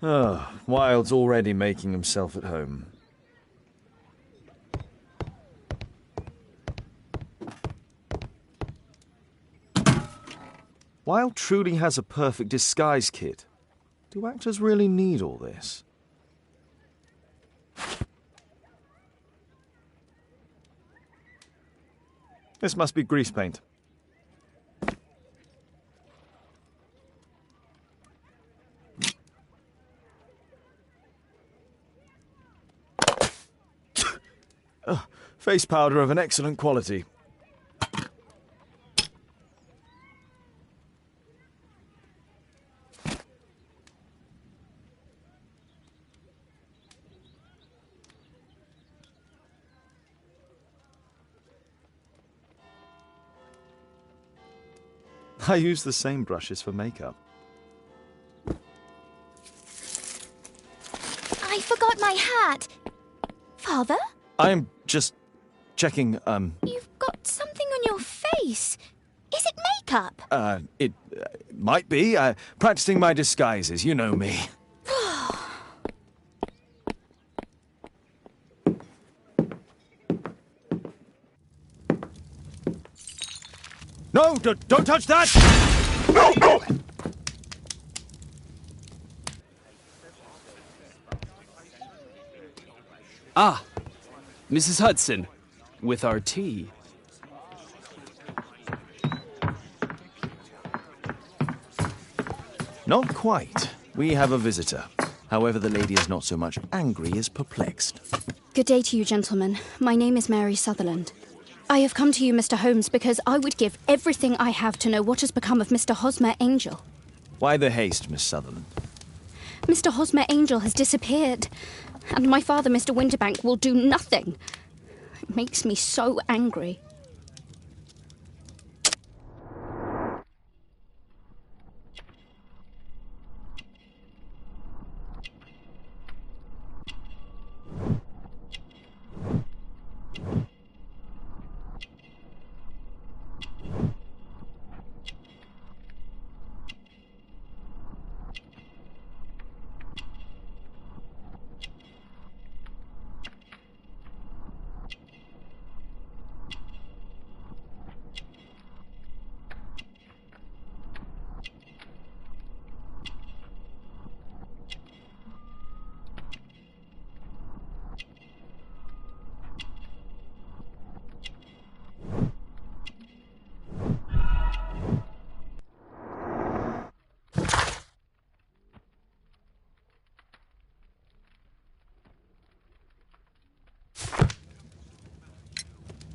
Oh, Wilde's already making himself at home. Wilde truly has a perfect disguise kit. Do actors really need all this? This must be grease paint. Face powder of an excellent quality. I use the same brushes for makeup. I forgot my hat. Father? I'm just checking, You've got something on your face. Is it makeup? It might be. Practicing my disguises, you know me. No, don't touch that! Ah, Mrs. Hudson, with our tea. Not quite. We have a visitor. However, the lady is not so much angry as perplexed. Good day to you, gentlemen. My name is Mary Sutherland. I have come to you, Mr. Holmes, because I would give everything I have to know what has become of Mr. Hosmer Angel. Why the haste, Miss Sutherland? Mr. Hosmer Angel has disappeared, and my father, Mr. Winterbank, will do nothing. It makes me so angry.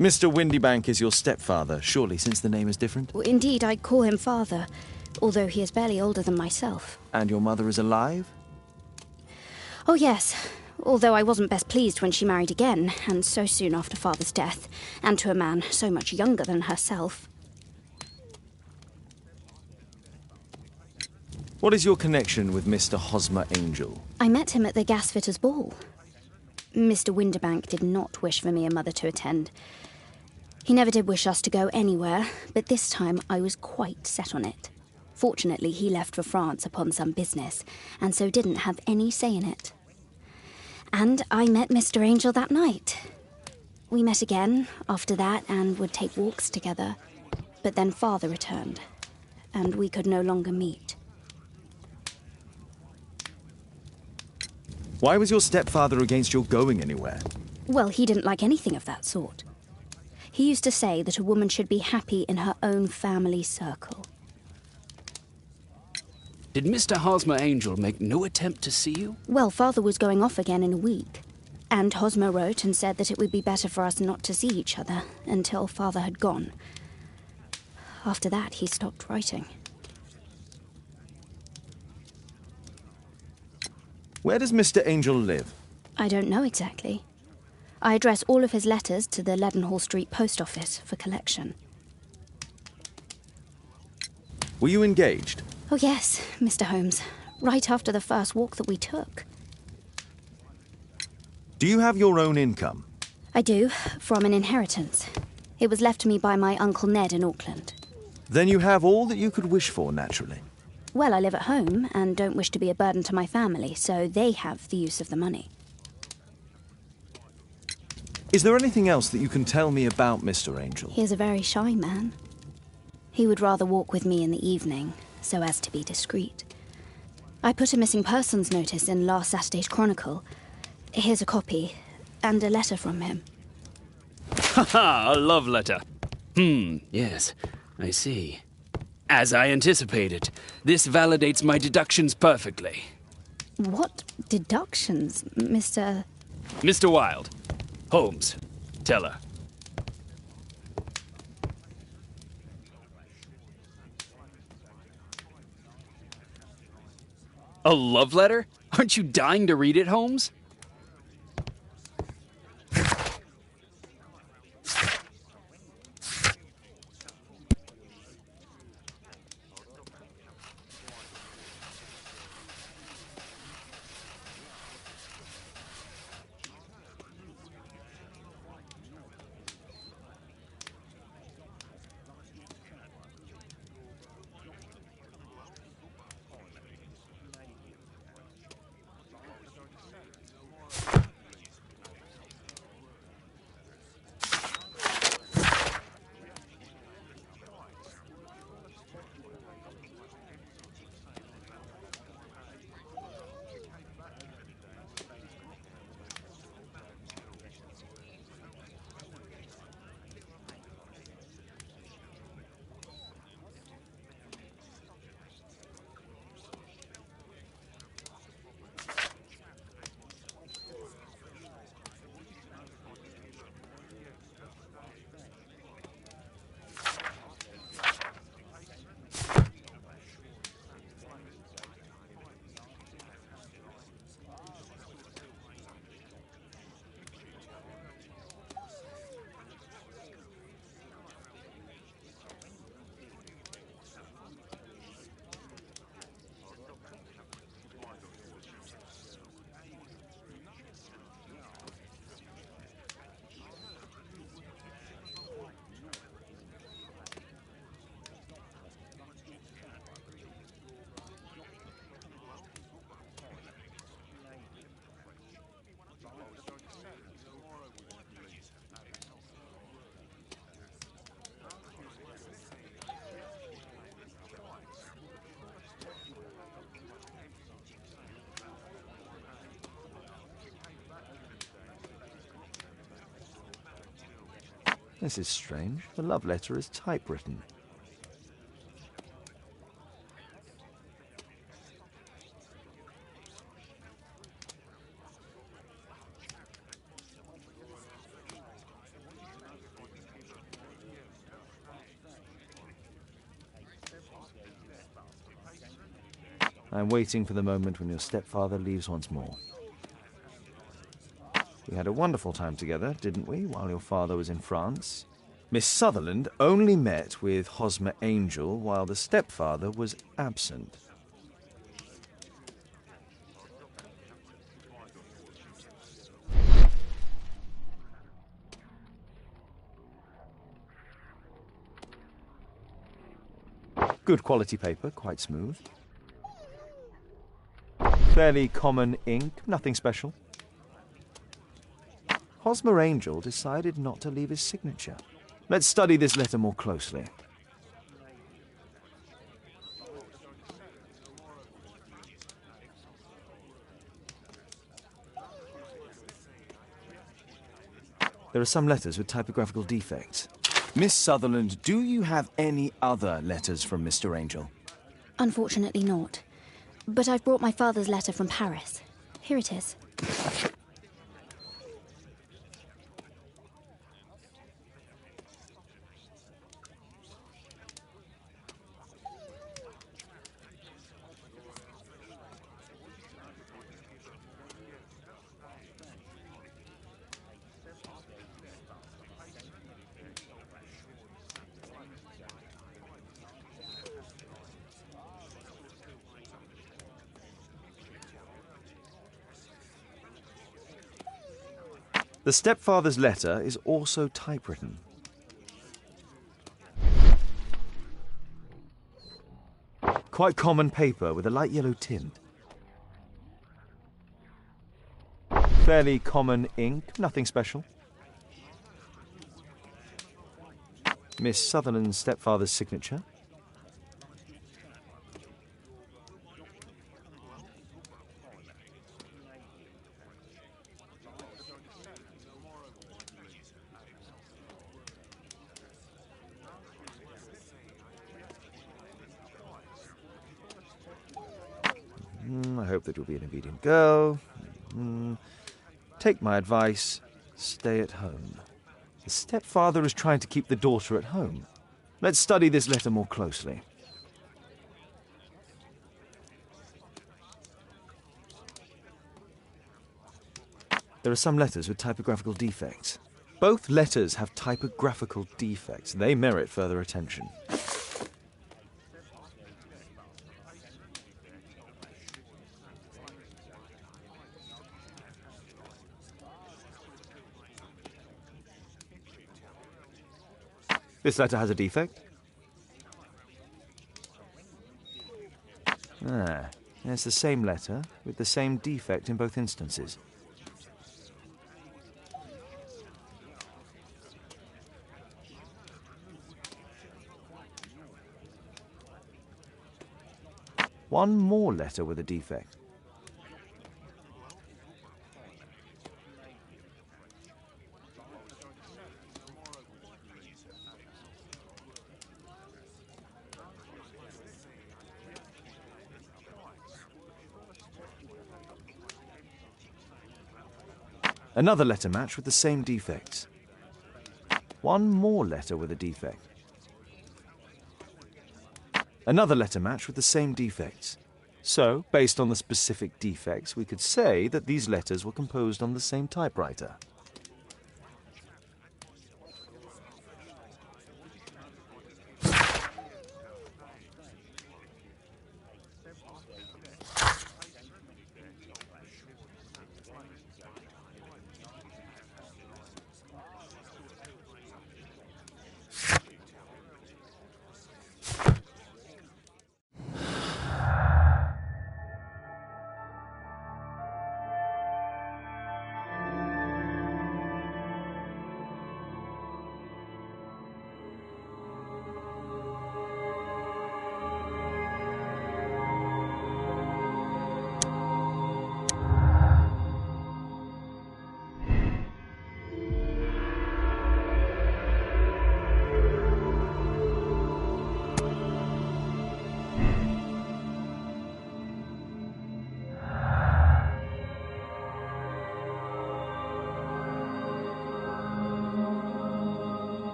Mr. Windybank is your stepfather, surely, since the name is different? Well, indeed, I call him father, although he is barely older than myself. And your mother is alive? Oh, yes, although I wasn't best pleased when she married again, and so soon after father's death, and to a man so much younger than herself. What is your connection with Mr. Hosmer Angel? I met him at the gasfitter's ball. Mr. Winderbank did not wish for me and Mother to attend. He never did wish us to go anywhere, but this time I was quite set on it. Fortunately, he left for France upon some business, and so didn't have any say in it. And I met Mr. Angel that night. We met again after that and would take walks together. But then Father returned, and we could no longer meet. Why was your stepfather against your going anywhere? Well, he didn't like anything of that sort. He used to say that a woman should be happy in her own family circle. Did Mr. Hosmer Angel make no attempt to see you? Well, Father was going off again in a week. And Hosmer wrote and said that it would be better for us not to see each other until Father had gone. After that, he stopped writing. Where does Mr. Angel live? I don't know exactly. I address all of his letters to the Leadenhall Street Post Office for collection. Were you engaged? Oh, yes, Mr. Holmes. Right after the first walk that we took. Do you have your own income? I do, from an inheritance. It was left to me by my Uncle Ned in Auckland. Then you have all that you could wish for, naturally. Well, I live at home and don't wish to be a burden to my family, so they have the use of the money. Is there anything else that you can tell me about Mr. Angel? He is a very shy man. He would rather walk with me in the evening, so as to be discreet. I put a missing persons notice in last Saturday's Chronicle. Here's a copy, and a letter from him. Haha, a love letter. Yes, I see. As I anticipated, this validates my deductions perfectly. What deductions, Mr. Mr. Wilde. Holmes. Tell her. A love letter? Aren't you dying to read it, Holmes? This is strange. The love letter is typewritten. I'm waiting for the moment when your stepfather leaves once more. We had a wonderful time together, didn't we, while your father was in France? Miss Sutherland only met with Hosmer Angel while the stepfather was absent. Good quality paper, quite smooth. Fairly common ink, nothing special. Hosmer Angel decided not to leave his signature. Let's study this letter more closely. There are some letters with typographical defects. Miss Sutherland, do you have any other letters from Mr. Angel? Unfortunately not. But I've brought my father's letter from Paris. Here it is. The stepfather's letter is also typewritten. Quite common paper with a light yellow tint. Fairly common ink, nothing special. Miss Sutherland's stepfather's signature. I hope that you'll be an obedient girl. Take my advice, stay at home. The stepfather is trying to keep the daughter at home. Let's study this letter more closely. There are some letters with typographical defects. Both letters have typographical defects. They merit further attention. This letter has a defect. It's the same letter with the same defect in both instances. One more letter with a defect. Another letter match with the same defects. One more letter with a defect. Another letter match with the same defects. So, based on the specific defects, we could say that these letters were composed on the same typewriter.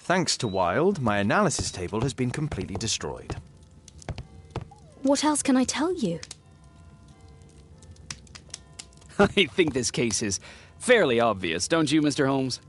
Thanks to Wilde, my analysis table has been completely destroyed. What else can I tell you? I think this case is fairly obvious, don't you, Mr. Holmes?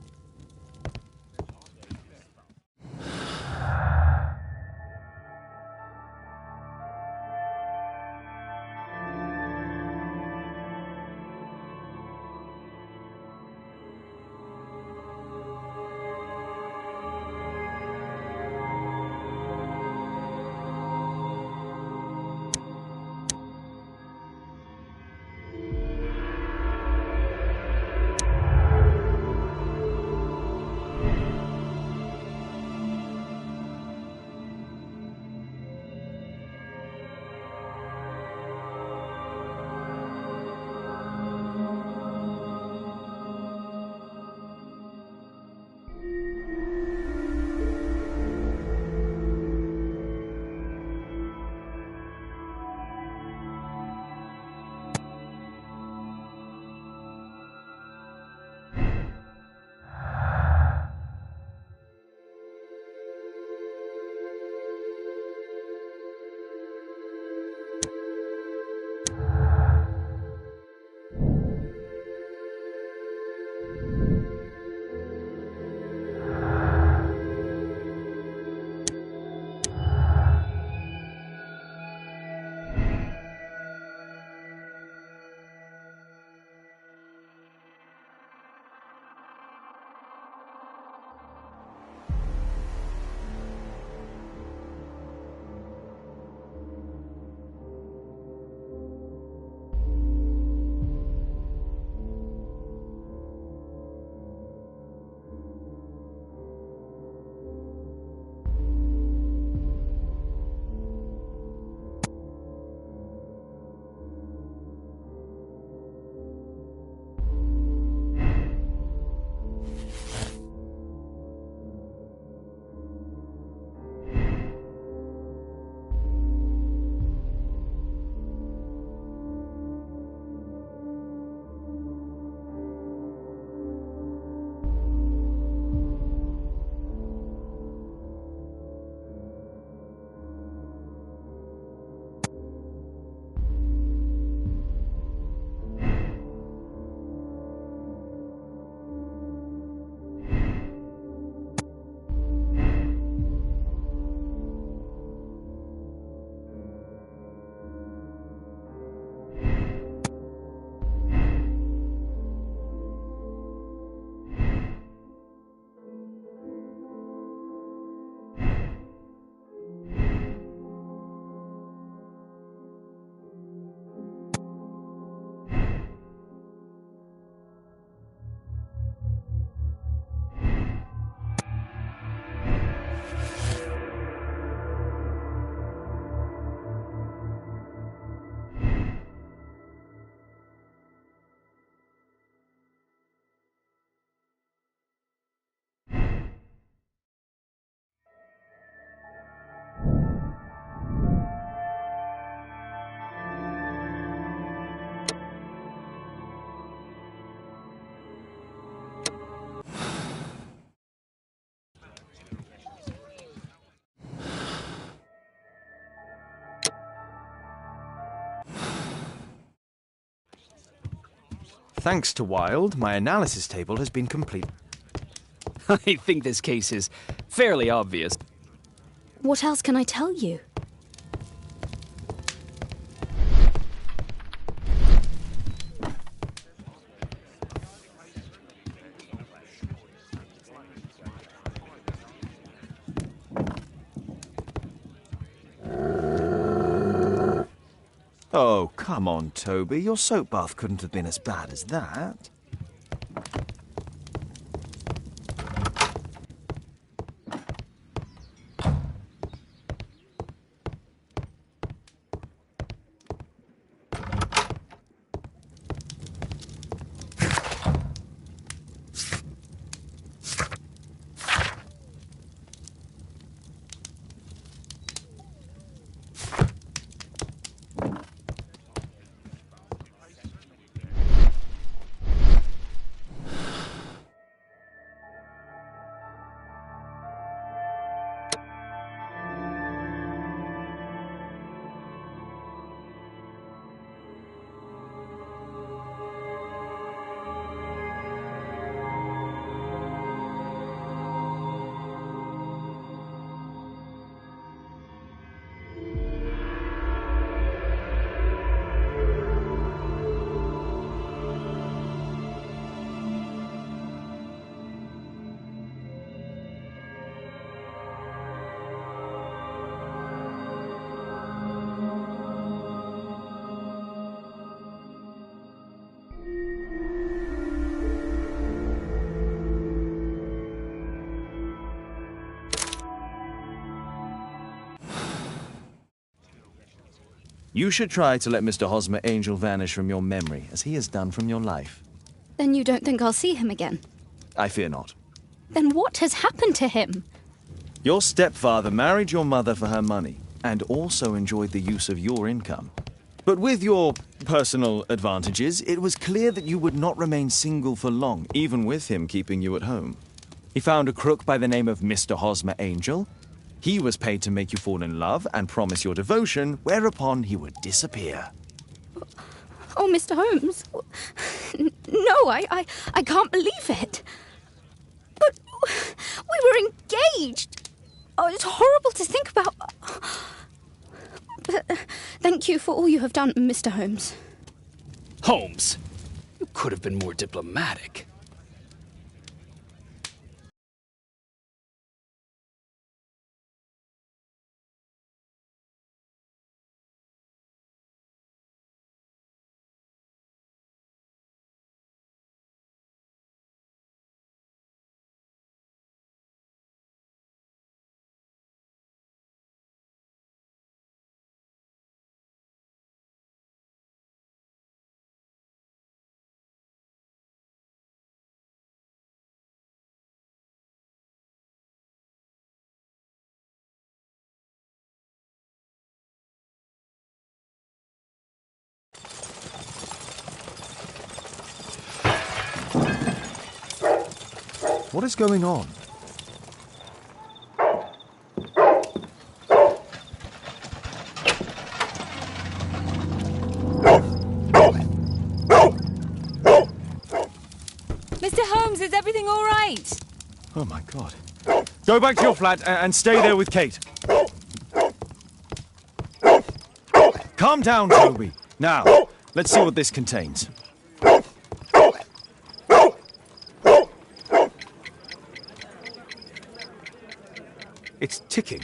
Thanks to Wilde, my analysis table has been complete. I think this case is fairly obvious. What else can I tell you? Oh, come on, Toby. Your soap bath couldn't have been as bad as that. You should try to let Mr. Hosmer Angel vanish from your memory, as he has done from your life. Then you don't think I'll see him again? I fear not. Then what has happened to him? Your stepfather married your mother for her money, and also enjoyed the use of your income. But with your personal advantages, it was clear that you would not remain single for long, even with him keeping you at home. He found a crook by the name of Mr. Hosmer Angel. He was paid to make you fall in love and promise your devotion, whereupon he would disappear. Oh, Mr. Holmes. No, I can't believe it. But we were engaged. Oh, it's horrible to think about. But thank you for all you have done, Mr. Holmes. Holmes, you could have been more diplomatic. What is going on? Mr. Holmes, is everything all right? Oh, my God. Go back to your flat and stay there with Kate. Calm down, Toby. Now, let's see what this contains. It's ticking.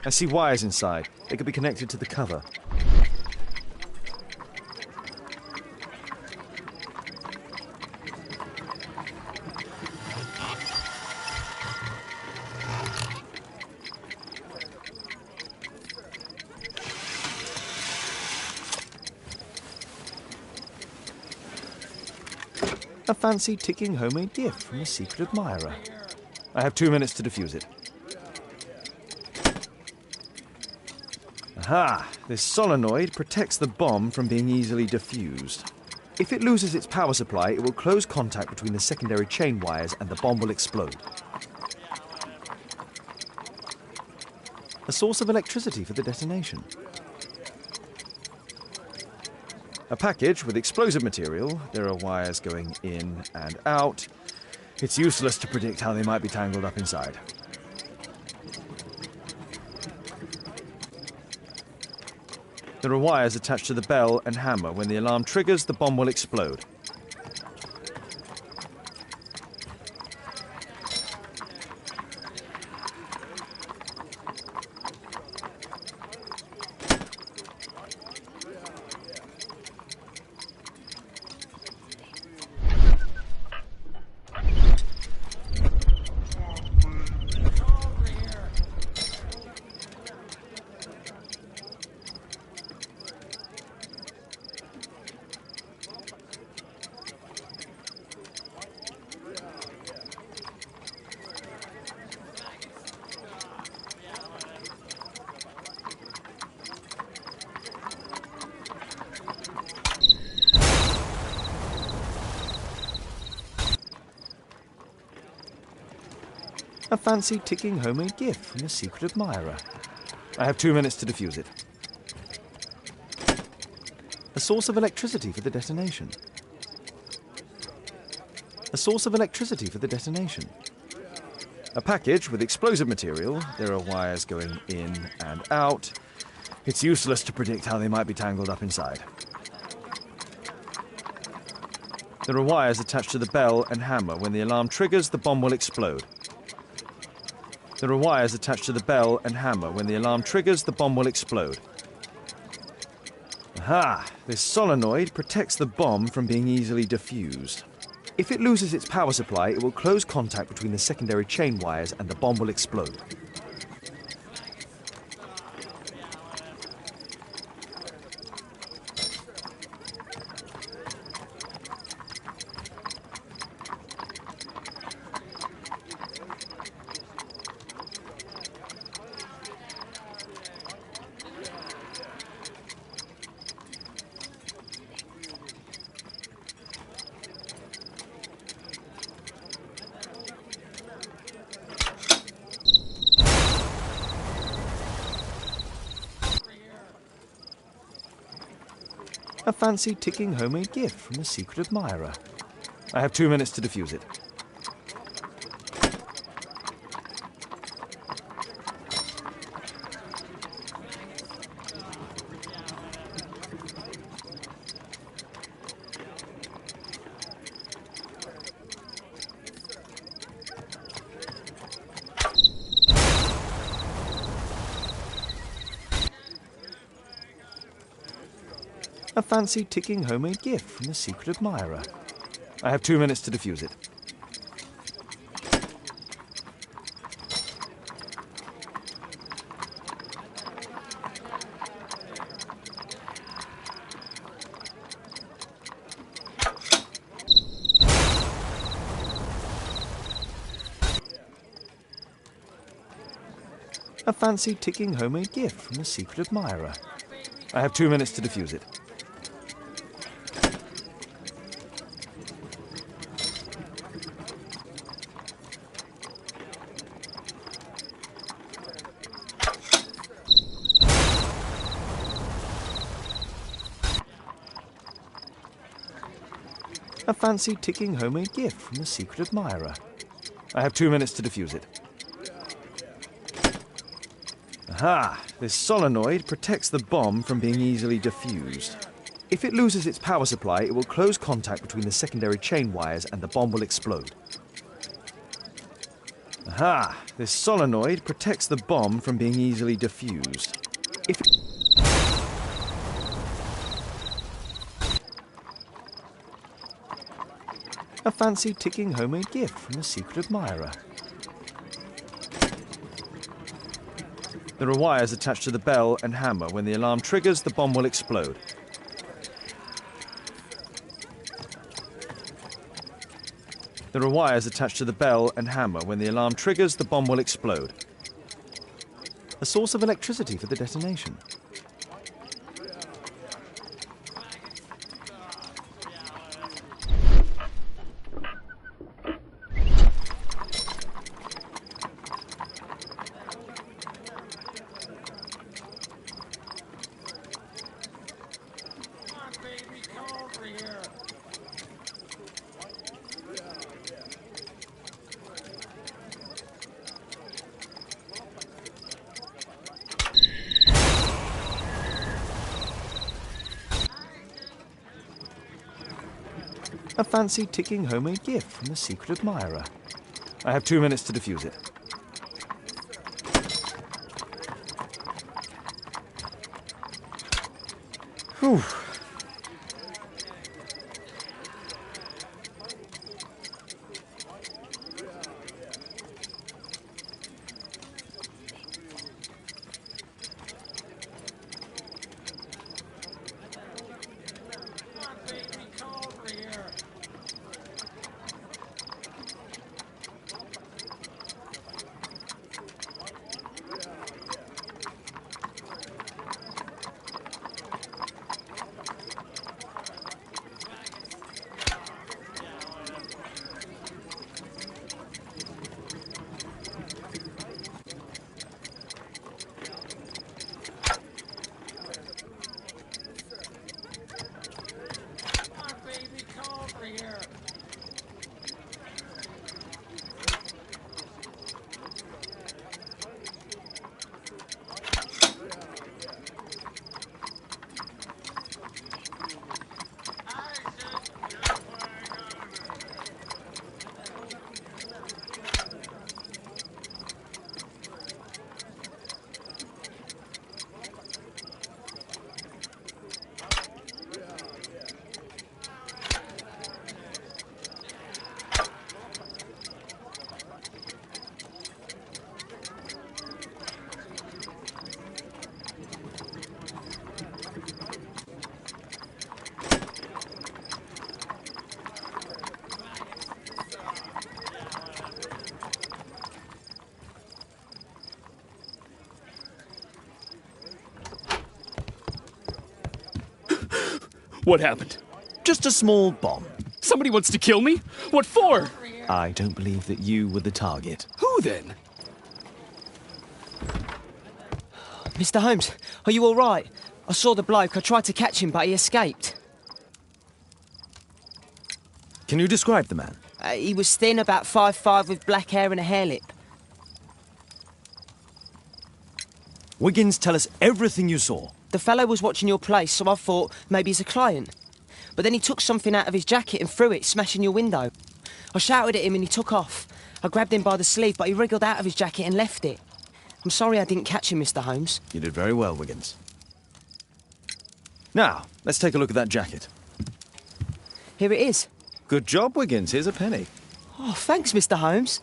I see wires inside. They could be connected to the cover. A fancy ticking homemade gift from a secret admirer. I have 2 minutes to defuse it. Aha! This solenoid protects the bomb from being easily diffused. If it loses its power supply, it will close contact between the secondary chain wires and the bomb will explode. A source of electricity for the detonation. A package with explosive material. There are wires going in and out. It's useless to predict how they might be tangled up inside. There are wires attached to the bell and hammer. When the alarm triggers, the bomb will explode. A fancy ticking homemade gift from a secret admirer. I have 2 minutes to defuse it. A source of electricity for the detonation. A source of electricity for the detonation. A package with explosive material. There are wires going in and out. It's useless to predict how they might be tangled up inside. There are wires attached to the bell and hammer. When the alarm triggers, the bomb will explode. There are wires attached to the bell and hammer. When the alarm triggers, the bomb will explode. Aha! This solenoid protects the bomb from being easily diffused. If it loses its power supply, it will close contact between the secondary chain wires and the bomb will explode. A fancy ticking homemade gift from a secret admirer. I have 2 minutes to defuse it. A fancy ticking homemade gift from a secret admirer. I have 2 minutes to defuse it. A fancy ticking homemade gift from a secret admirer. I have 2 minutes to defuse it. A fancy ticking homemade gift from a secret admirer. I have 2 minutes to defuse it. Aha! This solenoid protects the bomb from being easily diffused. If it loses its power supply, it will close contact between the secondary chain wires and the bomb will explode. Aha! This solenoid protects the bomb from being easily diffused. If it A fancy ticking homemade gift from a secret admirer. There are wires attached to the bell and hammer. When the alarm triggers, the bomb will explode. There are wires attached to the bell and hammer. When the alarm triggers, the bomb will explode. A source of electricity for the detonation. A fancy ticking homemade gift from a secret admirer. I have 2 minutes to defuse it. Whew. What happened? Just a small bomb. Somebody wants to kill me? What for? I don't believe that you were the target. Who then? Mr. Holmes, are you all right? I saw the bloke. I tried to catch him, but he escaped. Can you describe the man? He was thin, about 5'5", with black hair and a hair lip. Wiggins, tell us everything you saw. The fellow was watching your place, so I thought maybe he's a client. But then he took something out of his jacket and threw it, smashing your window. I shouted at him and he took off. I grabbed him by the sleeve, but he wriggled out of his jacket and left it. I'm sorry I didn't catch him, Mr. Holmes. You did very well, Wiggins. Now, let's take a look at that jacket. Here it is. Good job, Wiggins. Here's a penny. Oh, thanks, Mr. Holmes.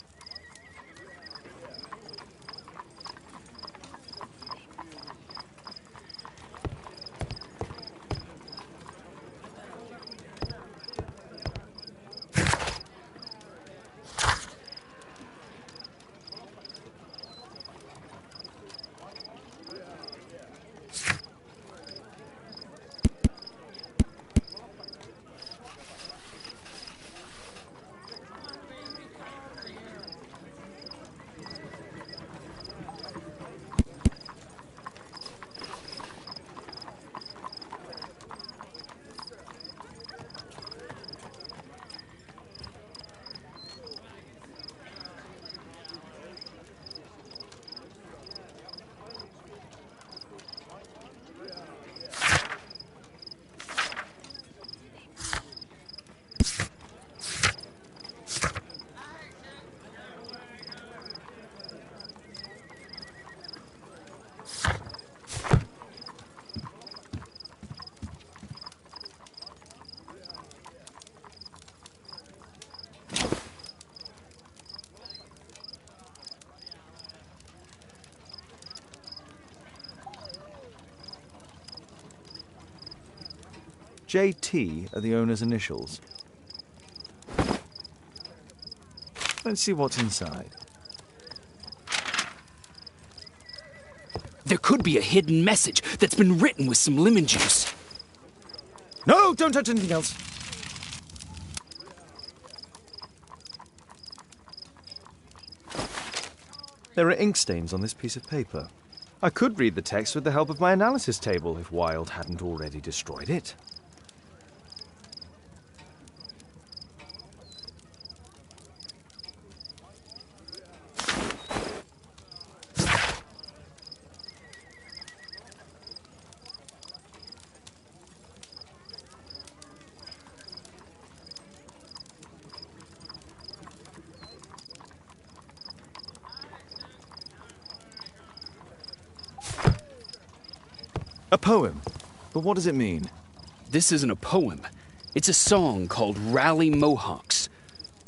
JT are the owner's initials. Let's see what's inside. There could be a hidden message that's been written with some lemon juice. No, don't touch anything else. There are ink stains on this piece of paper. I could read the text with the help of my analysis table if Wilde hadn't already destroyed it. A poem? But what does it mean? This isn't a poem. It's a song called Rally Mohawks.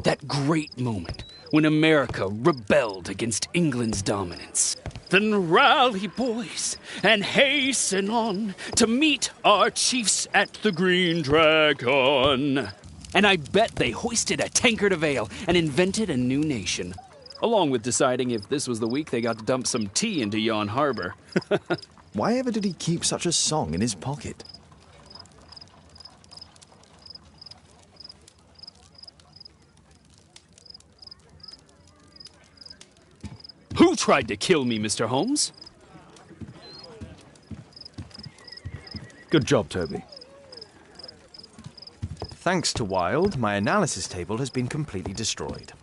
That great moment when America rebelled against England's dominance. Then rally, boys, and hasten on to meet our chiefs at the Green Dragon. And I bet they hoisted a tankard of ale and invented a new nation. Along with deciding if this was the week they got to dump some tea into yon harbor. Why ever did he keep such a song in his pocket? Who tried to kill me, Mr. Holmes? Good job, Toby. Thanks to Wilde, my analysis table has been completely destroyed.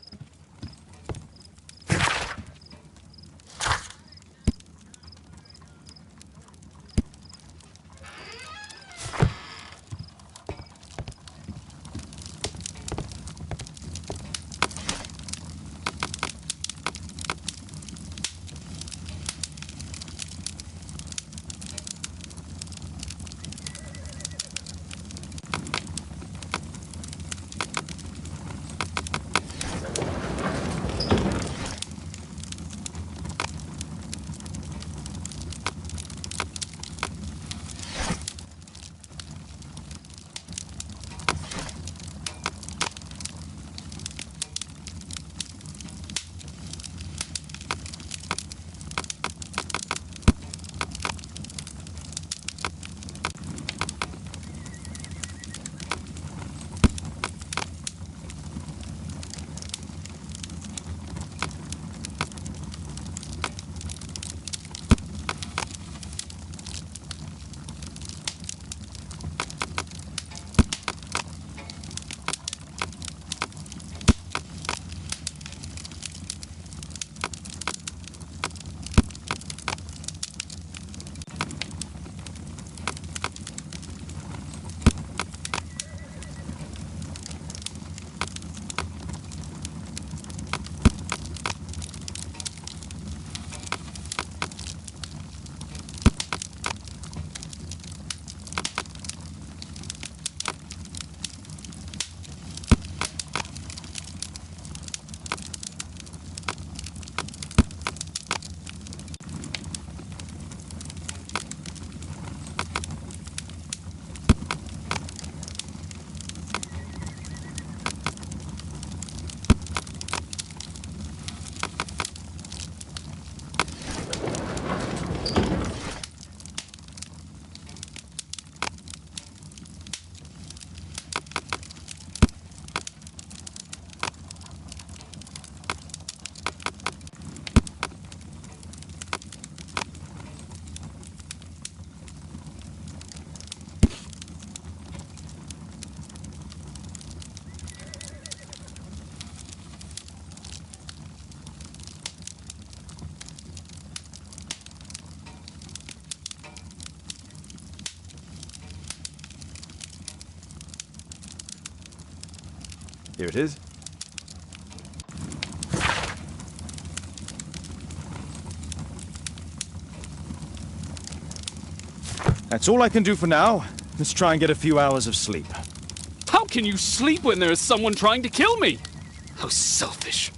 Here it is. That's all I can do for now. Let's try and get a few hours of sleep. How can you sleep when there is someone trying to kill me? How selfish.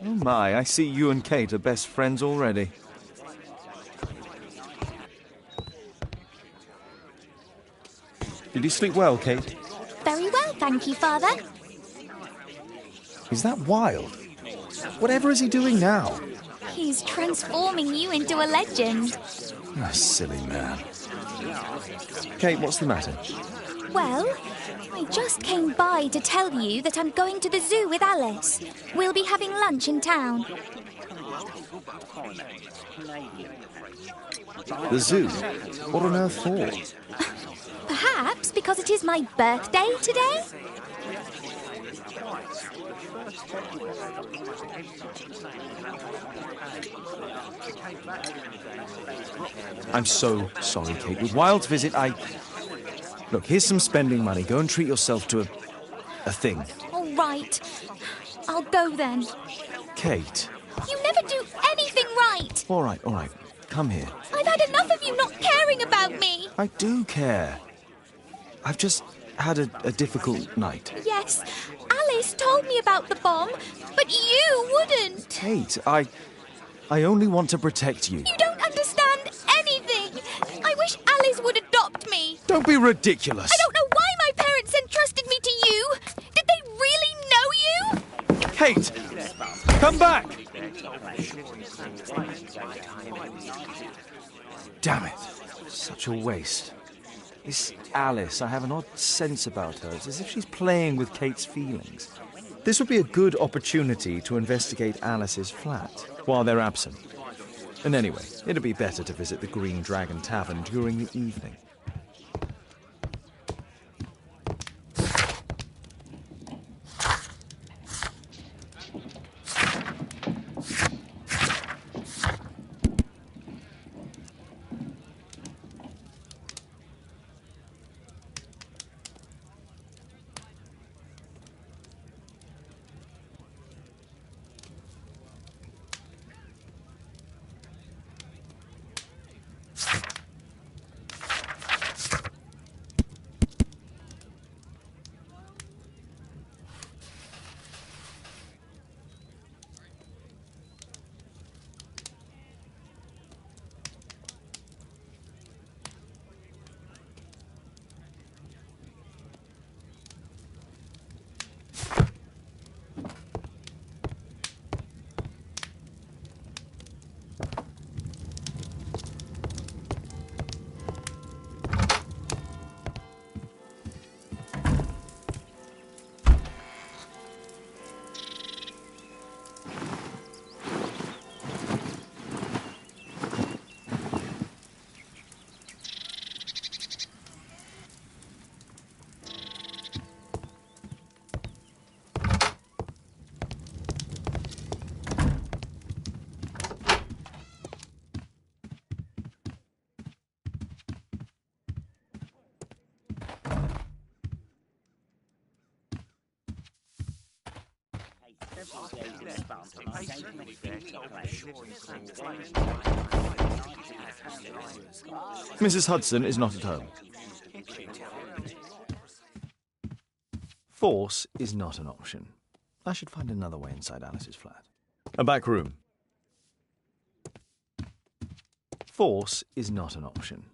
Oh my, I see you and Kate are best friends already. Did you sleep well, Kate? Very well, thank you, Father. Is that wild? Whatever is he doing now? He's transforming you into a legend. Ah, silly man. Kate, what's the matter? Well, I just came by to tell you that I'm going to the zoo with Alice. We'll be having lunch in town. The zoo? What on earth for? Perhaps because it is my birthday today? I'm so sorry, Kate. With Wild's visit, Look, here's some spending money. Go and treat yourself to a thing. All right. I'll go then. Kate. You never do anything right. All right. Come here. I've had enough of you not caring about me. I do care. I've just had a difficult night. Yes, Alice told me about the bomb, but you wouldn't. Kate, I only want to protect you. You don't understand anything. I wish Alice would adopt me. Don't be ridiculous. I don't know why my parents entrusted me to you. Did they really know you? Kate, come back. Damn it. Such a waste. This Alice, I have an odd sense about her. It's as if she's playing with Kate's feelings. This would be a good opportunity to investigate Alice's flat while they're absent. And anyway, it'd be better to visit the Green Dragon Tavern during the evening. Mrs. Hudson is not at home. Force is not an option. I should find another way inside Alice's flat. A back room. Force is not an option.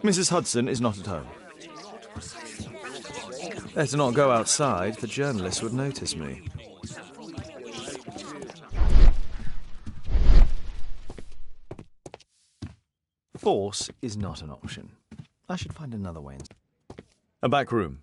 Mrs. Hudson is not at home. Better not go outside, the journalists would notice me. Force is not an option. I should find another way. A back room.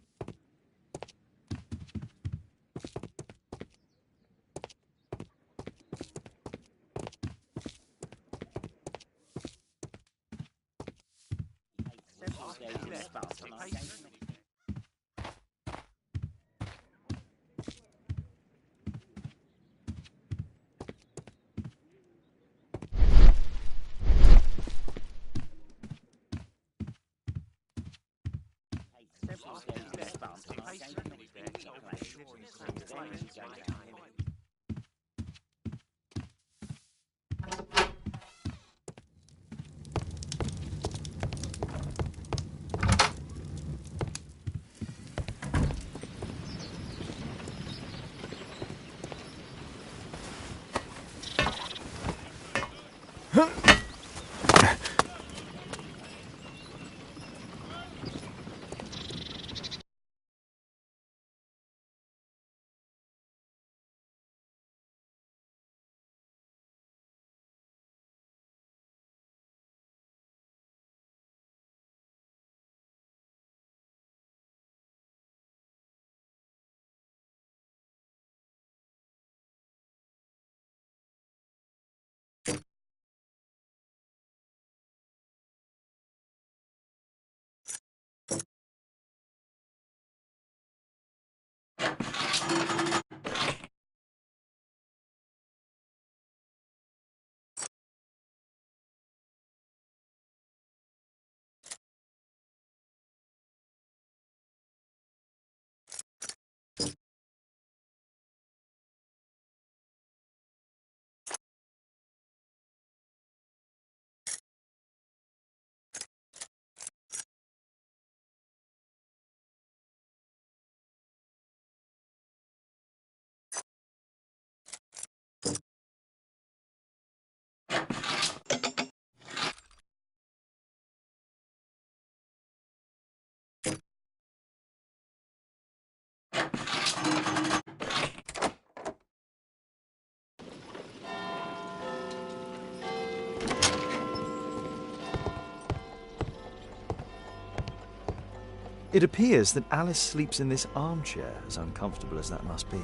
It appears that Alice sleeps in this armchair, as uncomfortable as that must be.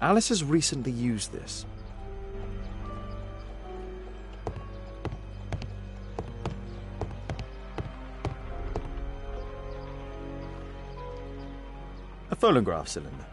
Alice has recently used this. A phonograph cylinder.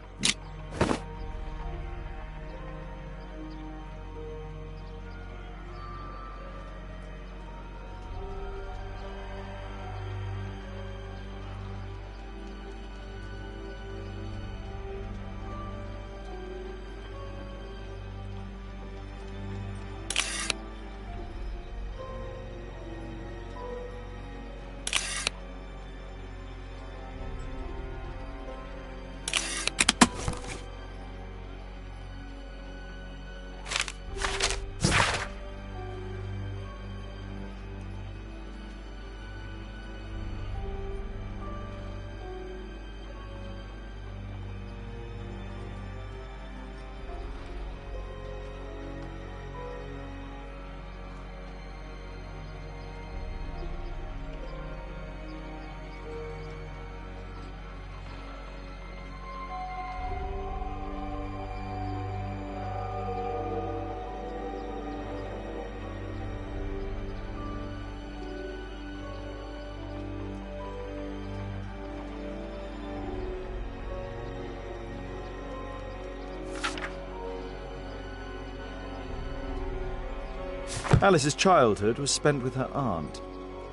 Alice's childhood was spent with her aunt,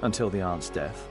until the aunt's death.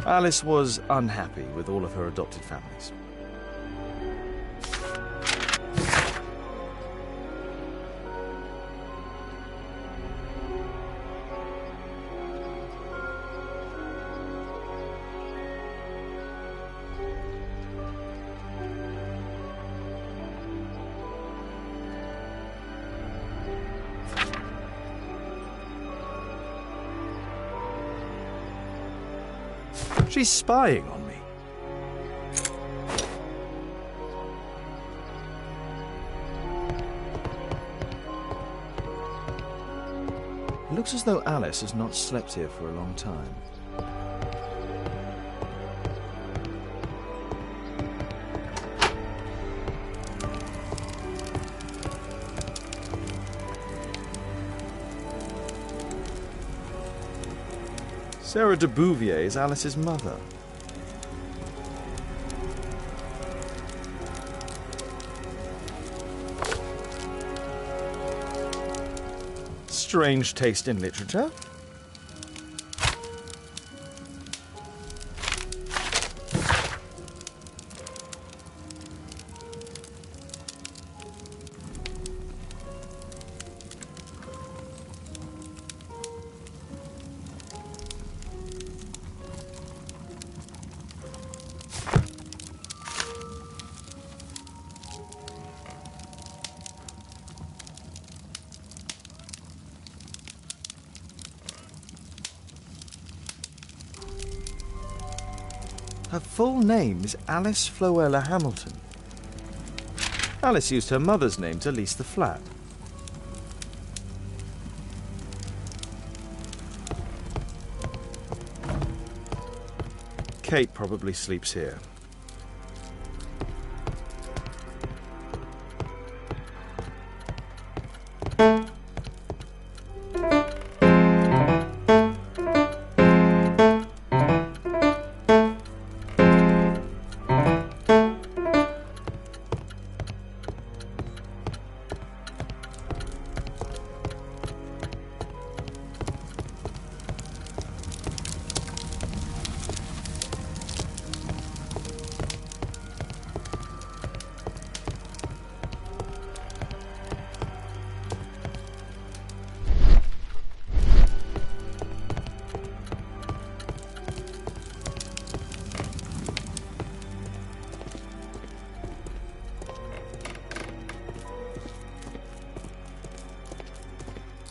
Alice was unhappy with all of her adopted families. She's spying on me. It looks as though Alice has not slept here for a long time. Sarah de Bouvier is Alice's mother. Strange taste in literature. Her full name is Alice Floella Hamilton. Alice used her mother's name to lease the flat. Kate probably sleeps here.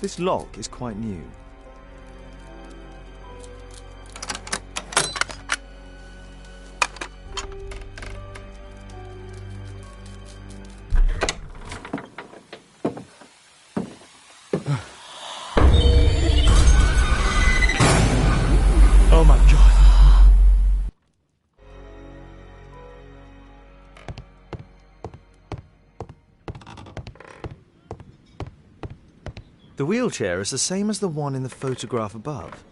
This lock is quite new. Oh my God. The wheelchair is the same as the one in the photograph above.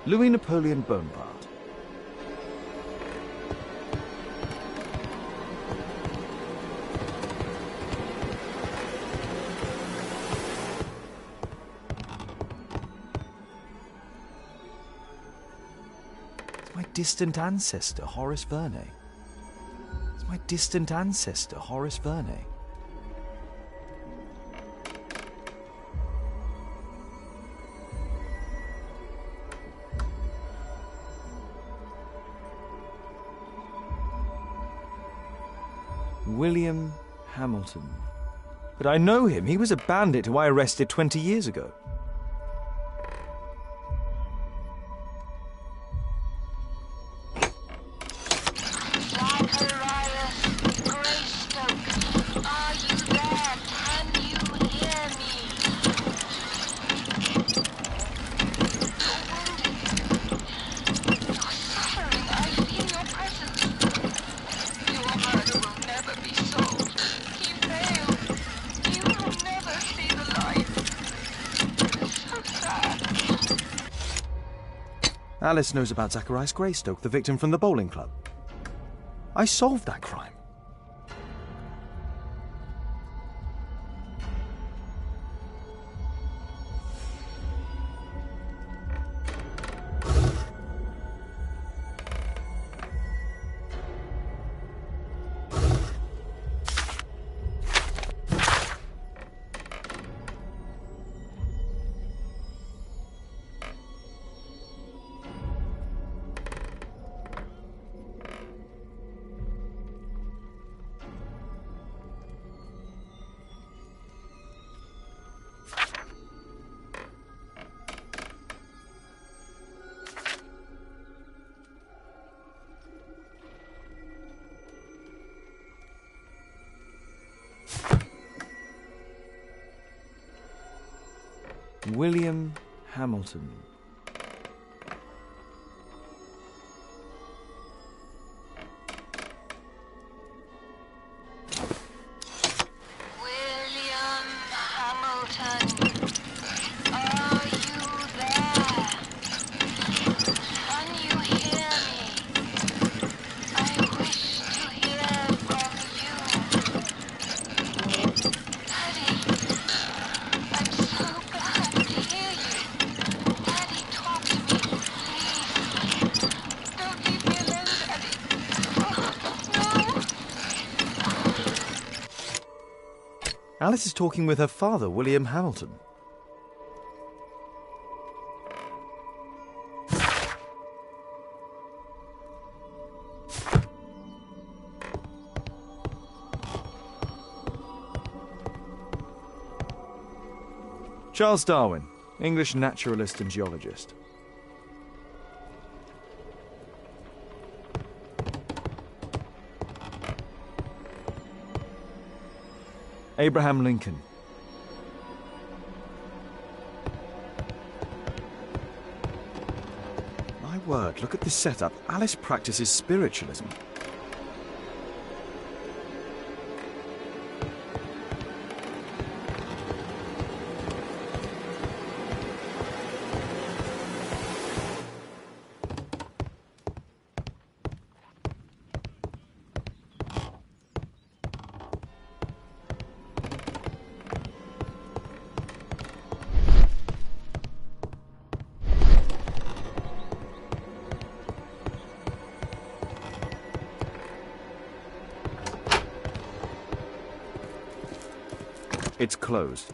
Louis Napoleon Bonaparte. My distant ancestor, Horace Verney. It's my distant ancestor, Horace Verney. William Hamilton. But I know him. He was a bandit who I arrested 20 years ago. Alice knows about Zacharias Greystoke, the victim from the bowling club. I solved that crime. William Hamilton. William Hamilton, are you there? Can you hear me? I wish to hear from you. Daddy, I'm so glad to hear you. Daddy, talk to me, please. Don't leave me alone, Daddy. Oh, no. Alice is talking with her father, William Hamilton. Charles Darwin, English naturalist and geologist. Abraham Lincoln. My word, look at this setup. Alice practices spiritualism. It's closed.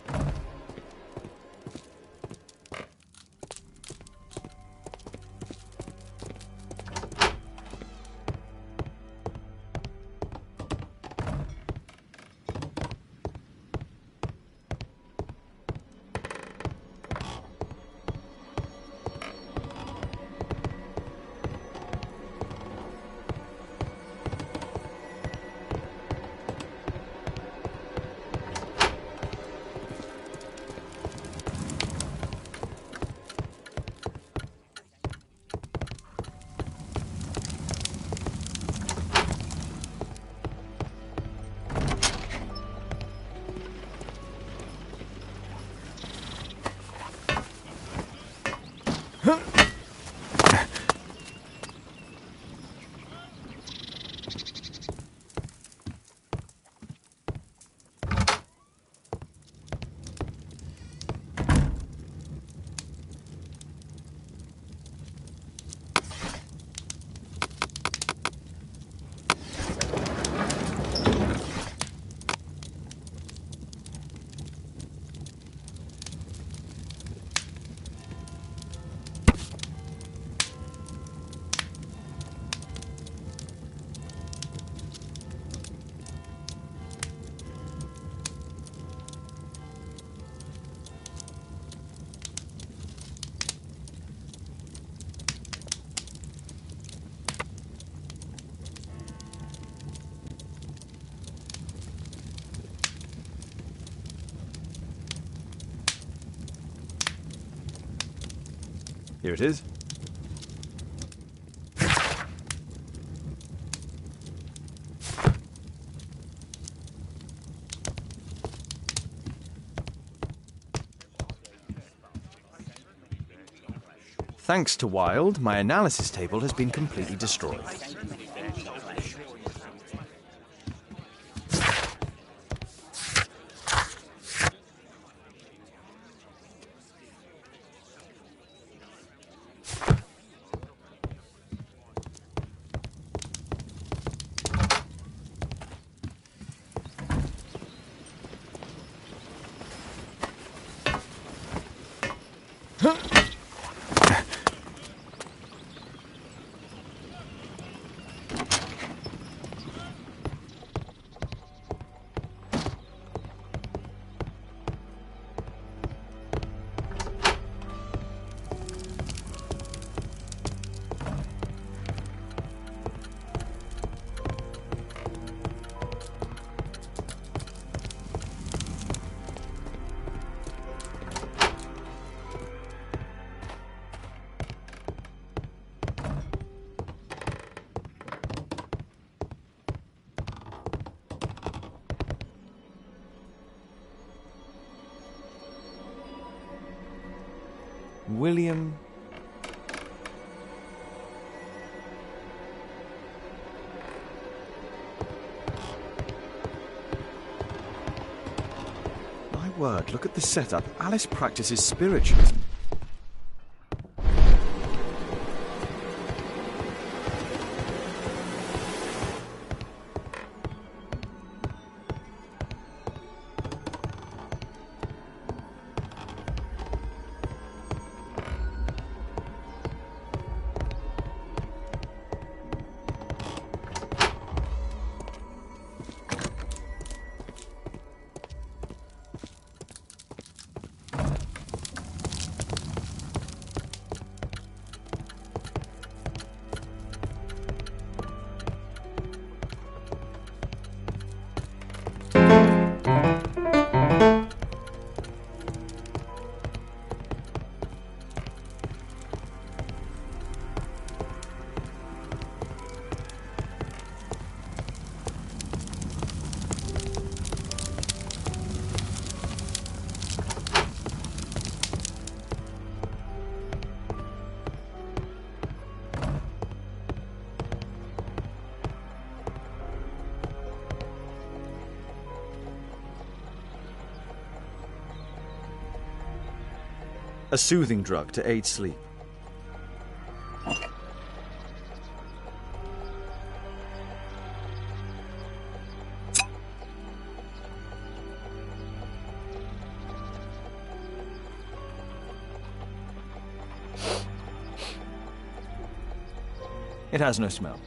Here it is. Thanks to Wilde, my analysis table has been completely destroyed. William... My word, look at the setup. Alice practices spiritualism. A soothing drug to aid sleep. It has no smell.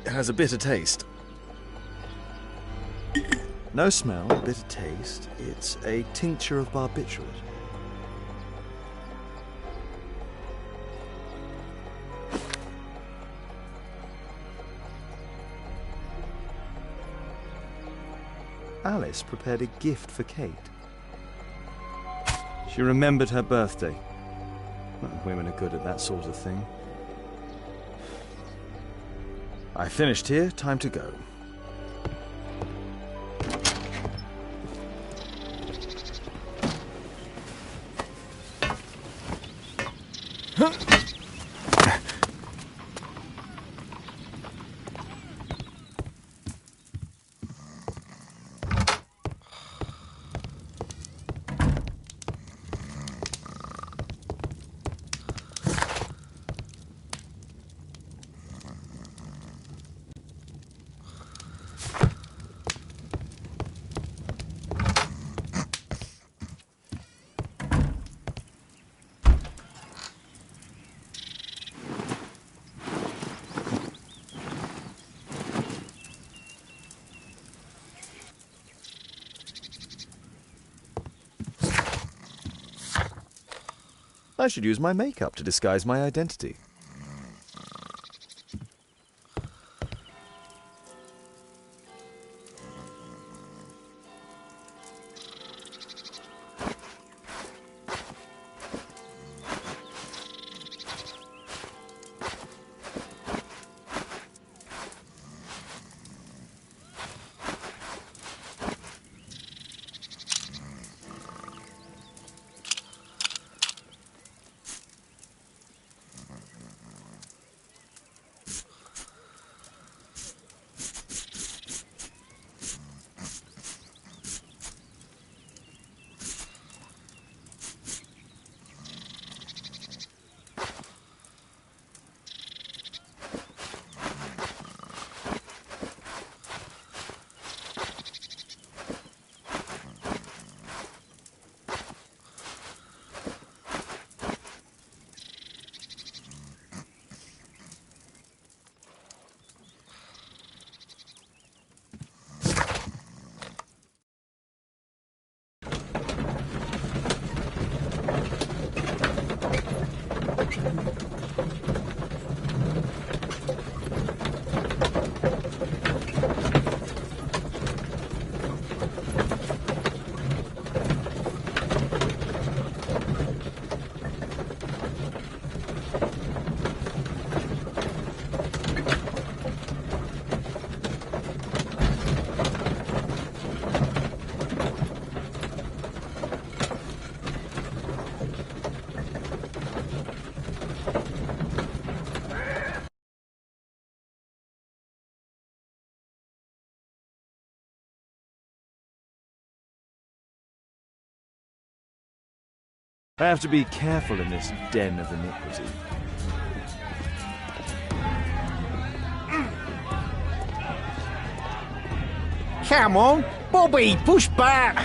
Has a bitter taste. No smell, bitter taste. It's a tincture of barbiturate. Alice prepared a gift for Kate. She remembered her birthday. Well, women are good at that sort of thing. I finished here, time to go. I should use my makeup to disguise my identity. I have to be careful in this den of iniquity. Come on, Bobby, push back!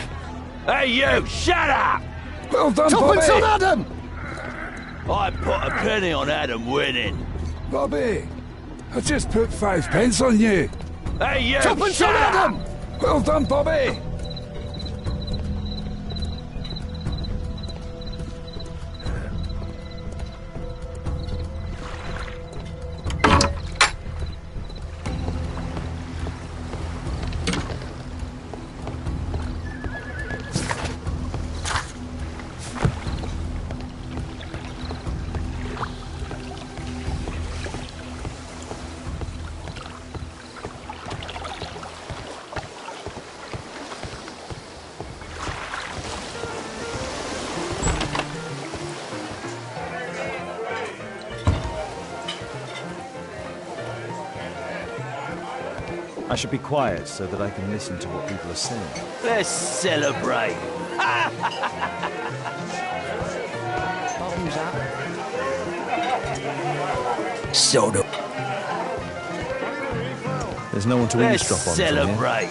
Hey, you, shut up! Well done, Bobby! on Adam! I put a penny on Adam winning. Bobby, I just put 5 pence on you. Hey, you, Tuppence on shut up! Adam! Well done, Bobby. I should be quiet so that I can listen to what people are saying. Let's celebrate. Bottoms up. Soda. There's no one to Let's eavesdrop on from here. celebrate.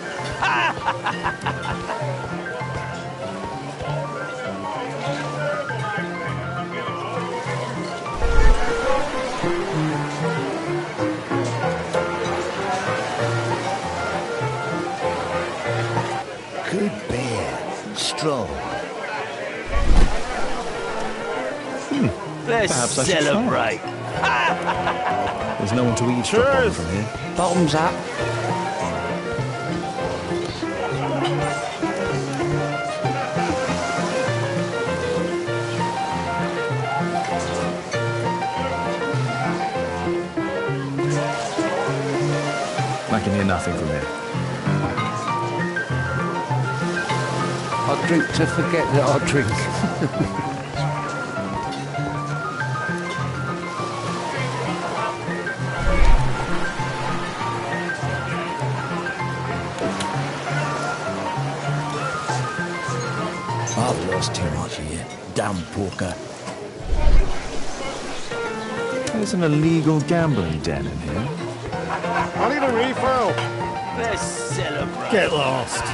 Good beer. Strong. Let's Perhaps I should try. celebrate. There's no one to eavesdrop on from here. Bottoms up. I can hear nothing from here. I drink to forget that I drink. I've lost too much here. Damn porker. There's an illegal gambling den in here. I need a refill. Let's celebrate. Get lost.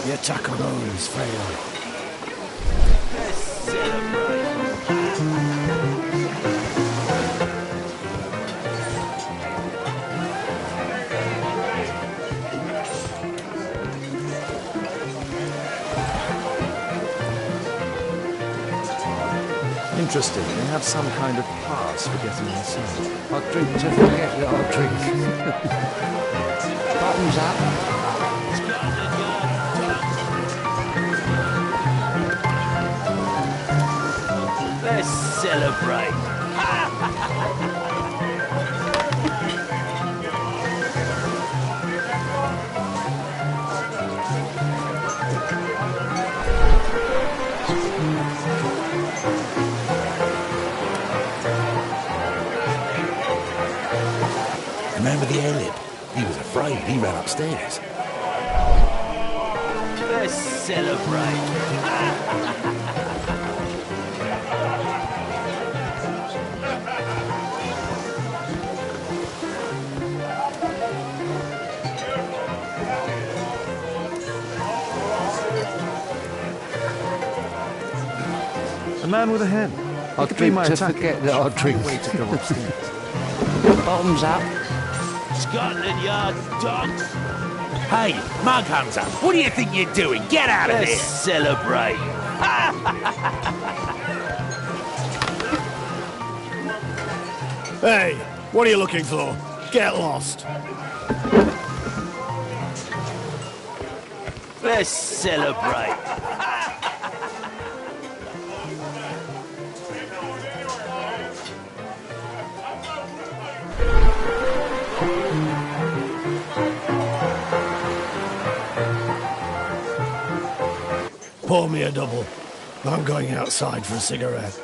Your tacos fail. Let's celebrate. Interesting. They have some kind of pass for getting inside. I drink to forget that I drink. Bottoms up. Let's celebrate. Remember the airlip? He was afraid. He ran upstairs. Let's celebrate. A man with a hen. I could be my drink to attacker. forget that I drink. Way to go upstairs. Bottoms up. Scotland Yard dogs. Hey, mug hunter, what do you think you're doing? Get out of Let's here! celebrate. Hey, what are you looking for? Get lost. Let's celebrate. Pour me a double. I'm going outside for a cigarette.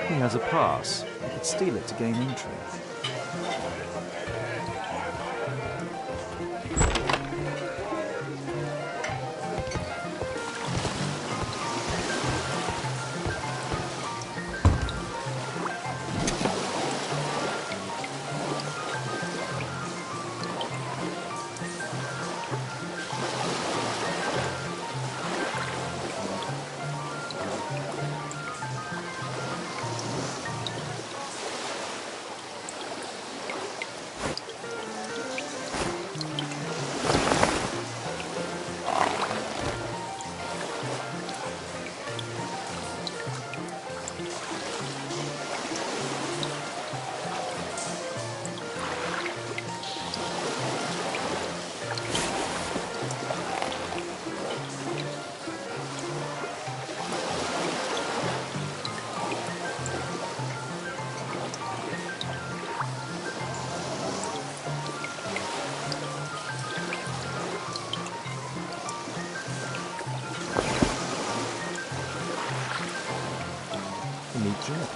He has a pass. He could steal it to gain entry. Neat job.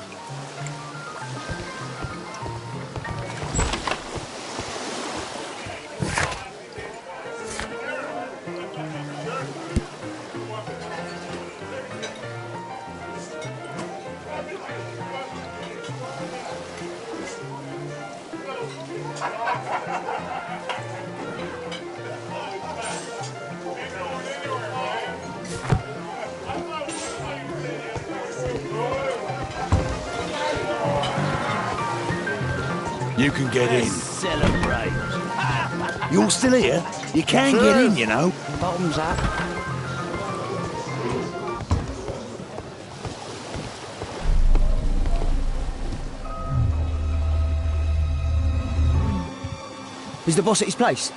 You can get in. Celebrate. You're still here? You can get in, you know. Bottoms up. Is the boss at his place?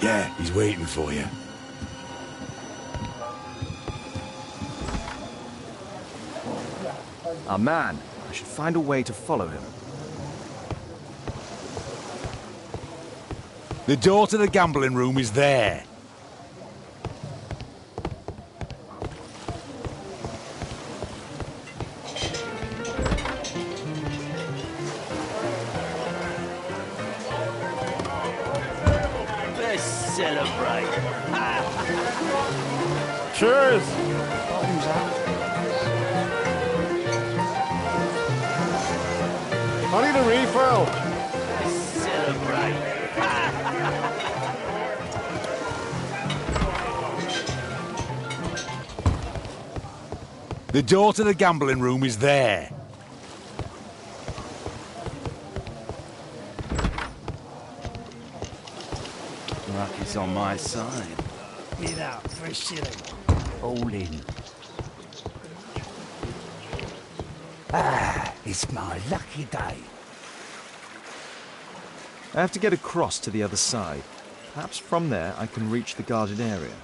Yeah, he's waiting for you. Our man. I should find a way to follow him. The door to the gambling room is there. Let's celebrate. Cheers! Bottoms up. I need a refill. Let's celebrate. The door to the gambling room is there. Luck is on my side. Get out for a shilling. All in. It's my lucky day. I have to get across to the other side. Perhaps from there I can reach the guarded area.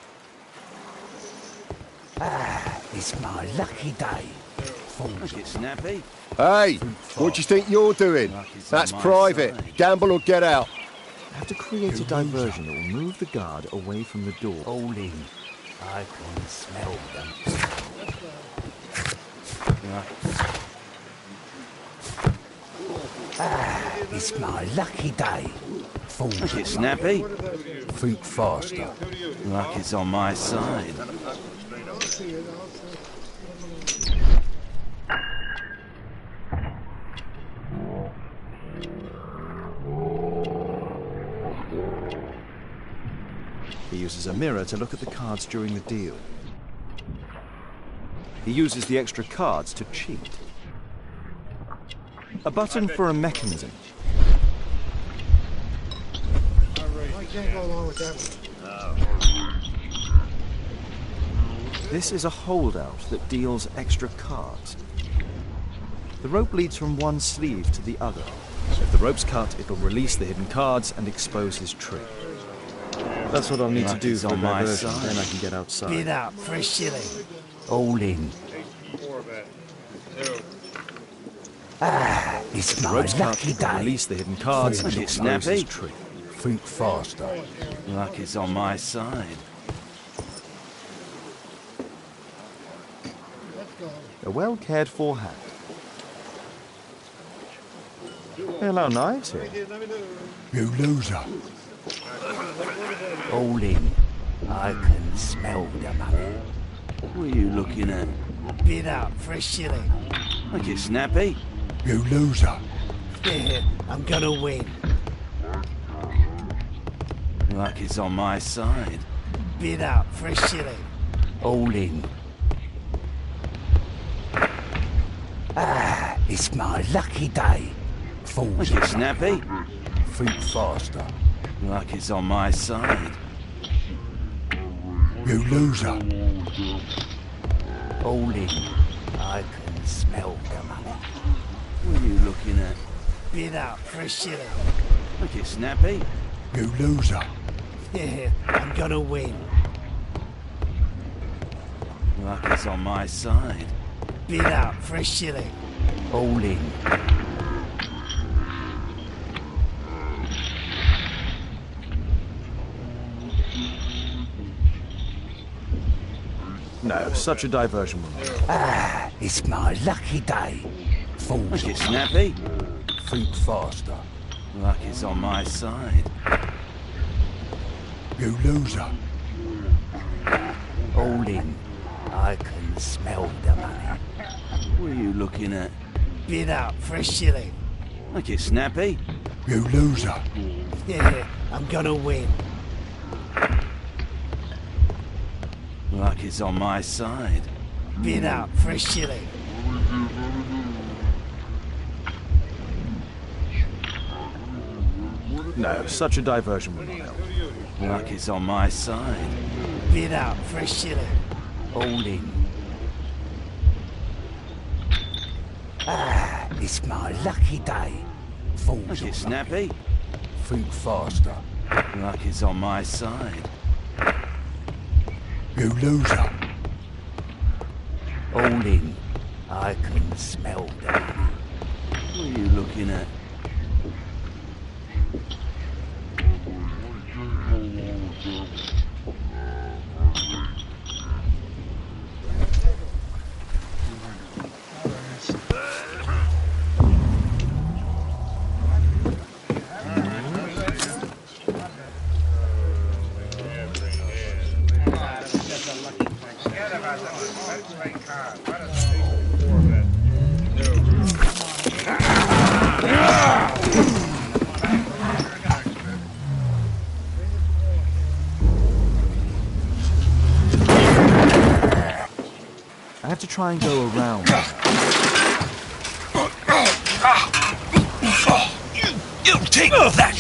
It's my lucky day. Get snappy. Hey, what do you think you're doing? That's private. Gamble or get out. I have to create a diversion that will move the guard away from the door. All in. I can smell them. It's my lucky day. Get snappy. Think faster. Luck is on my side. He uses a mirror to look at the cards during the deal. He uses the extra cards to cheat. A button for a mechanism. This is a holdout that deals extra cards. The rope leads from one sleeve to the other. If the rope's cut, it'll release the hidden cards and expose his trick. That's what I'll need to do for the diversion, then I can get outside. Get out for a shilling. All in. Ah, it's my lucky day. Release the hidden cards and It's expose his snappy. trick. Think faster. Luck is on my side. A well cared for hat. Hello, nighty. You loser. All in. I can smell the money. What are you looking at? Bid up for a shilling. Like it's snappy. You loser. Yeah, I'm gonna win. Luck is on my side. Bid up for a shilling. All in. Ah, it's my lucky day. Fools. Like it's snappy. Think faster. Luck is on my side. You loser. All in. I can smell the money. What are you looking at? Bid up for a shilling. Like it's snappy. You loser. Yeah, I'm gonna win. Luck is on my side. Bid up for a shilling. All in. No, such a diversion will not. Ah, it's my lucky day. Fools. Like it's snappy. Think faster. Luck is on my side. You loser. All in. I can smell the money. What are you looking at? Bid up for a shilling. Like it's snappy. You loser. Yeah, I'm gonna win. Luck is on my side. Bid up for a shilling. No, such a diversion will not help. Luck is on my side. Bid up for a shilling. All in. Ah, it's my lucky day. Fools. Like it's snappy. Think faster. Luck is on my side. You loser. All in. I can smell the money. What are you looking at? I have to try and go around. You take that!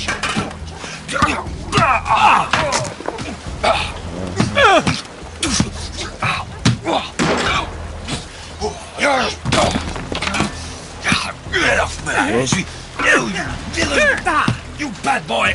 Get off me! You villain! You bad boy!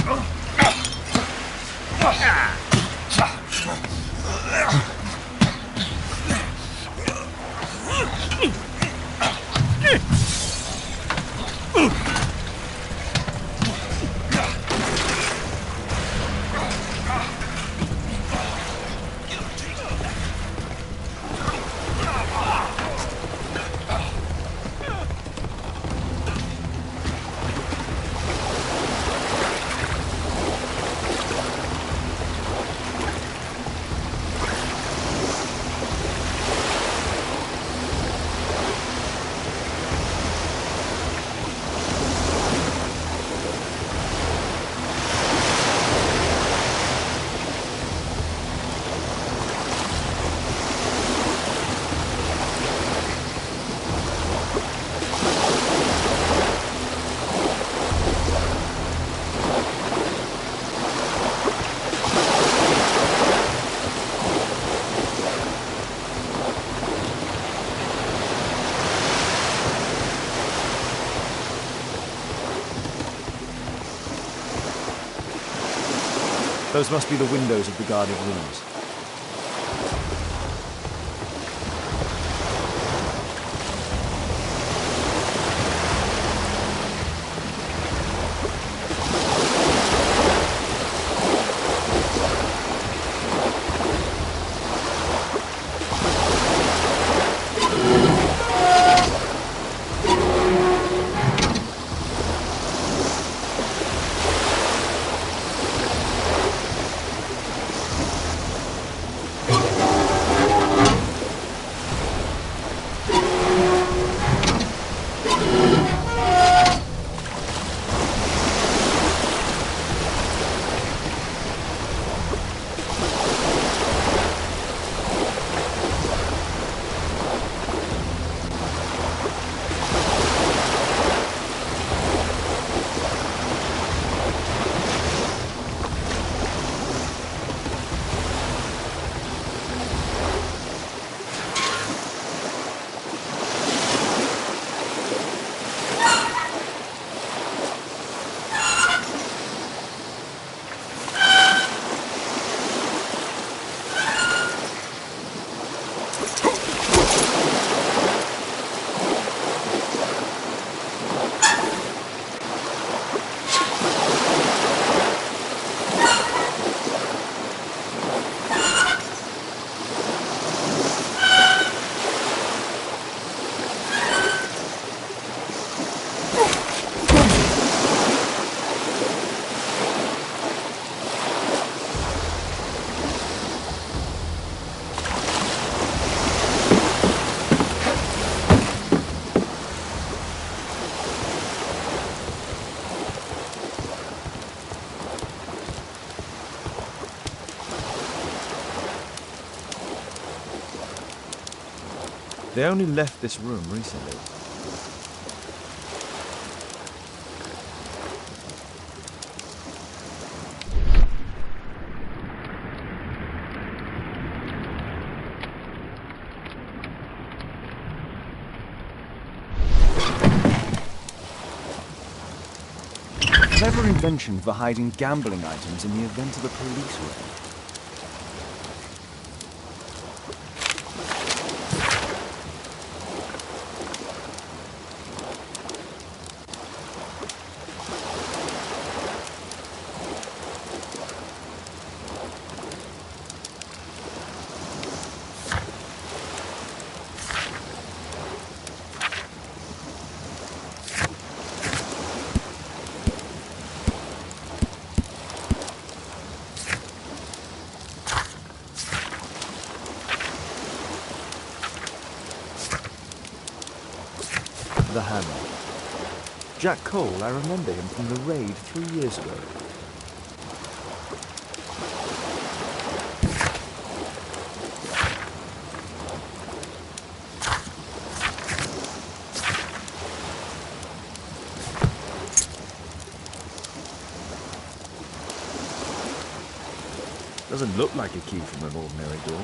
Those must be the windows of the guarded rooms. They only left this room recently. Clever invention for hiding gambling items in the event of a police raid. The hammer. Jack Cole, I remember him from the raid 3 years ago. Doesn't look like a key from an ordinary door.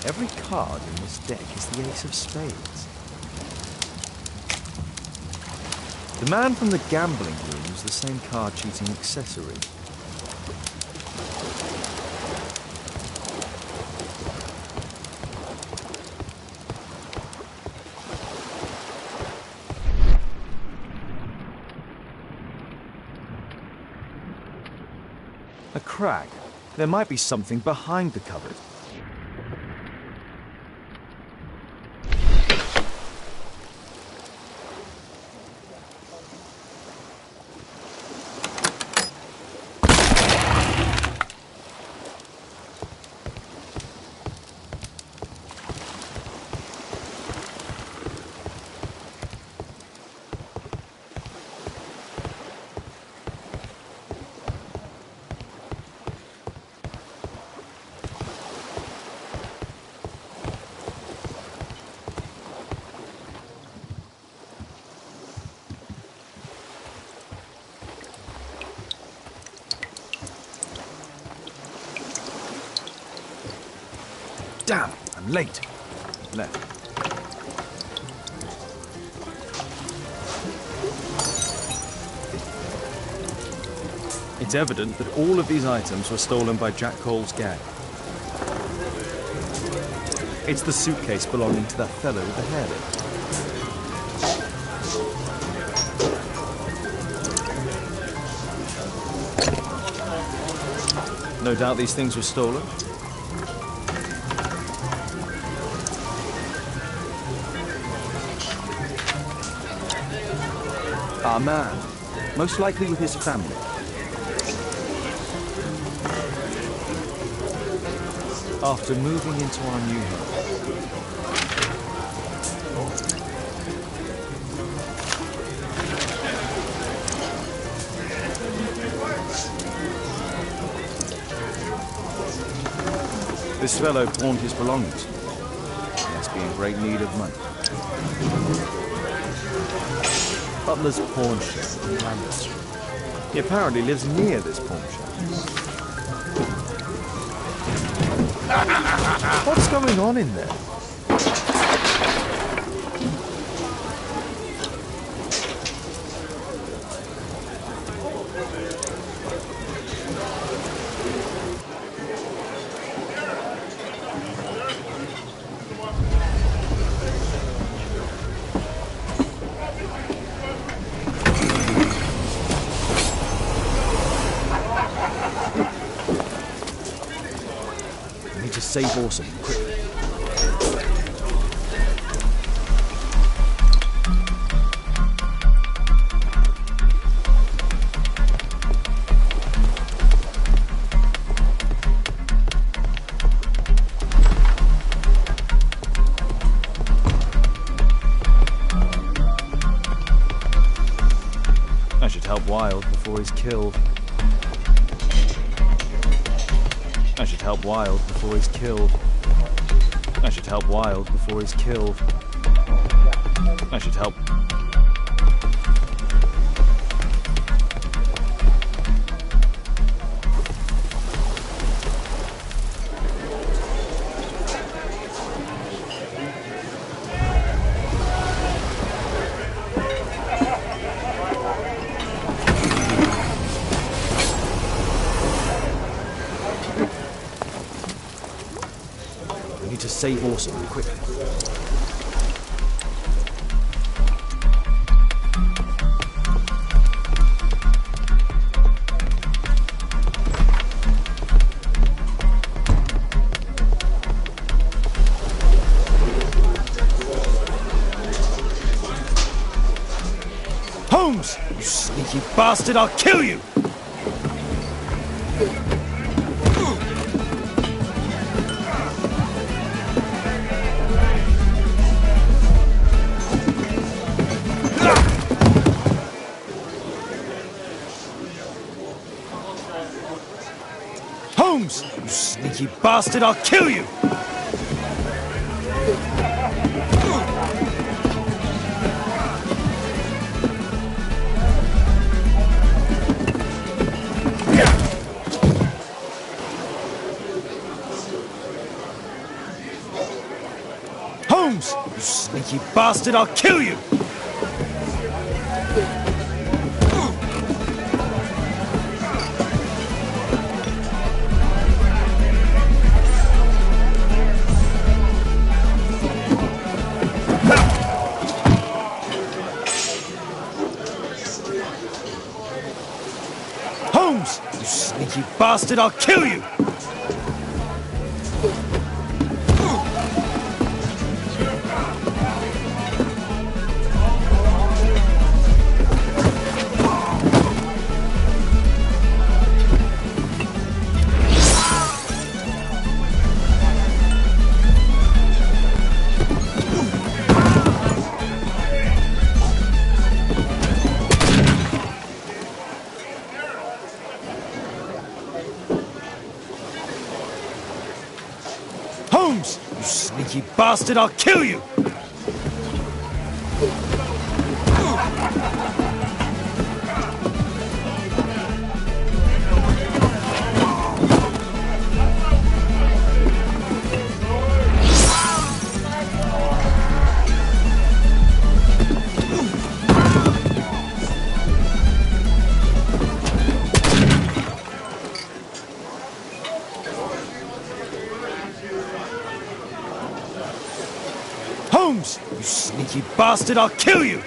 Every card in this deck is the ace of spades. The man from the gambling room was the same card cheating accessory. A crack. There might be something behind the cupboard. Damn, I'm late. Left. It's evident that all of these items were stolen by Jack Cole's gang. It's the suitcase belonging to that fellow with the hairnet. No doubt these things were stolen. Our man, most likely with his family. After moving into our new home. This fellow pawned his belongings. He must be in great need of money. Butler's pawn shop in Lambeth Street. He apparently lives near this pawn shop. What's going on in there? Save Orson quickly. I should help Wilde before he's killed. I should help Wilde before he's killed. I should help Wilde before he's killed. I should help. Save Orson quickly. Holmes! You sneaky bastard, I'll kill you! Holmes! You sneaky bastard, I'll kill you! Holmes! You sneaky bastard, I'll kill you! Holmes! You sneaky bastard, I'll kill you! Holmes! You sneaky bastard, I'll kill you! Holmes! You sneaky bastard, I'll kill you!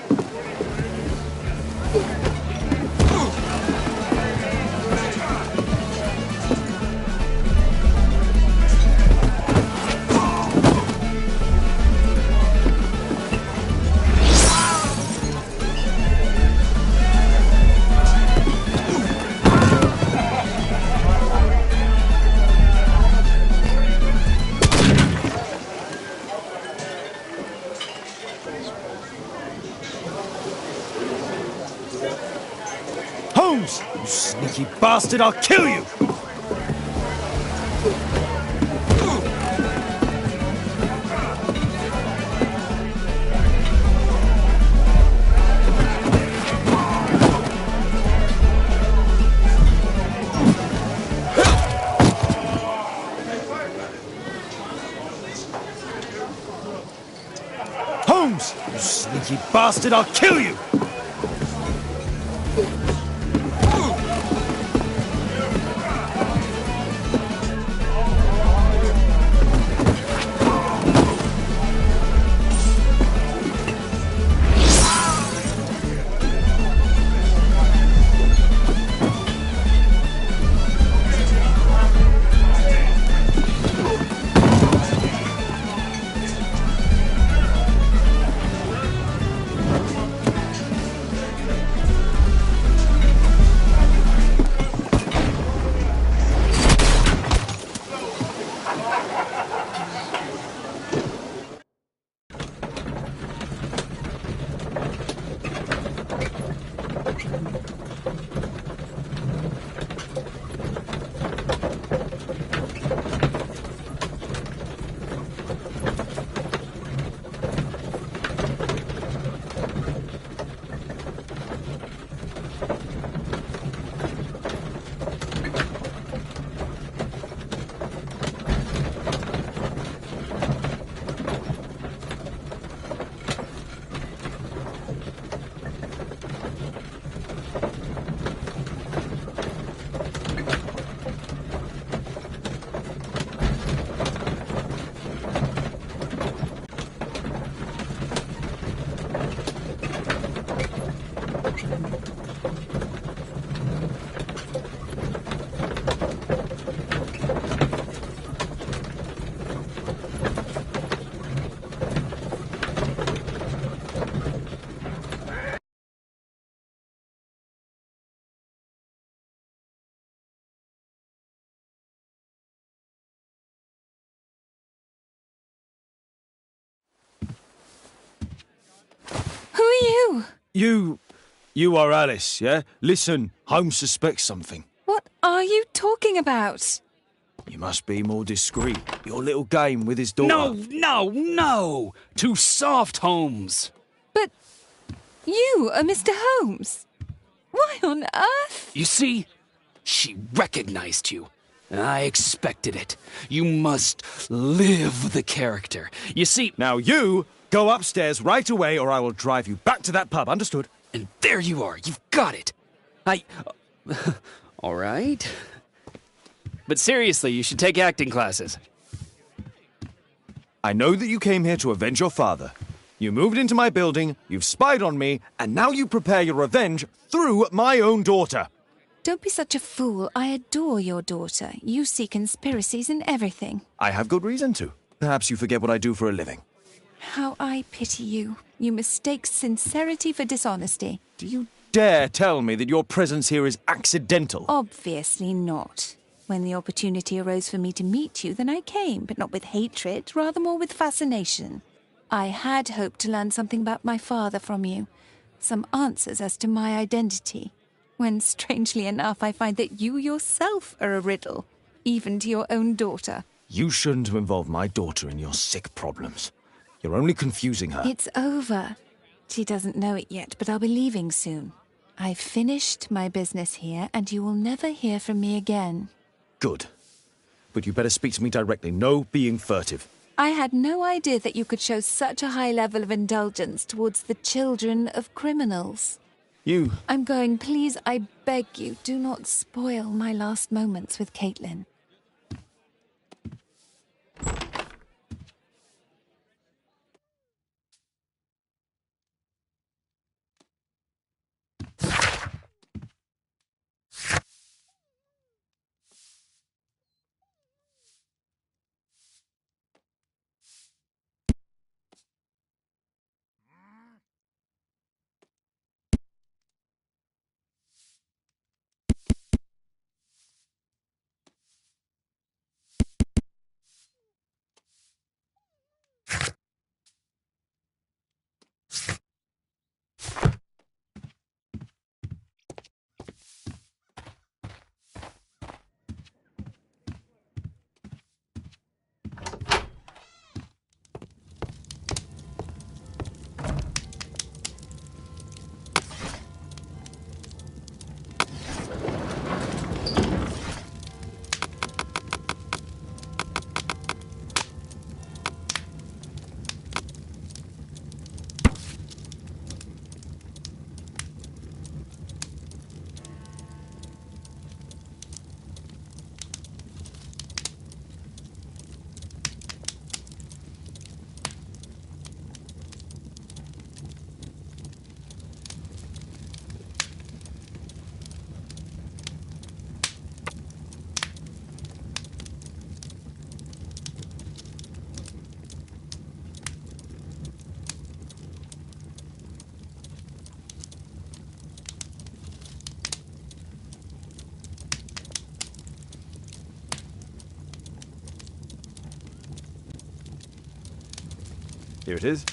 Holmes! You sneaky bastard, I'll kill you! Holmes! You sneaky bastard, I'll kill you! Who are you? You are Alice, yeah? Listen, Holmes suspects something. What are you talking about? You must be more discreet. Your little game with his daughter. No! Too soft, Holmes. But you are Mr. Holmes. Why on earth? You see, she recognized you. I expected it. You must live the character. You see... Now you go upstairs right away or I will drive you back to that pub, understood? And there you are. You've got it. All right. But seriously, you should take acting classes. I know that you came here to avenge your father. You moved into my building, you've spied on me, and now you prepare your revenge through my own daughter. Don't be such a fool. I adore your daughter. You see conspiracies in everything. I have good reason to. Perhaps you forget what I do for a living. How I pity you. You mistake sincerity for dishonesty. Do you dare tell me that your presence here is accidental? Obviously not. When the opportunity arose for me to meet you, then I came, but not with hatred, rather more with fascination. I had hoped to learn something about my father from you, some answers as to my identity, when, strangely enough, I find that you yourself are a riddle, even to your own daughter. You shouldn't have involved my daughter in your sick problems. You're only confusing her. It's over. She doesn't know it yet, but I'll be leaving soon. I've finished my business here, and you will never hear from me again. Good. But you better speak to me directly. No being furtive. I had no idea that you could show such a high level of indulgence towards the children of criminals. I'm going. Please, I beg you, do not spoil my last moments with Caitlin. Here it is.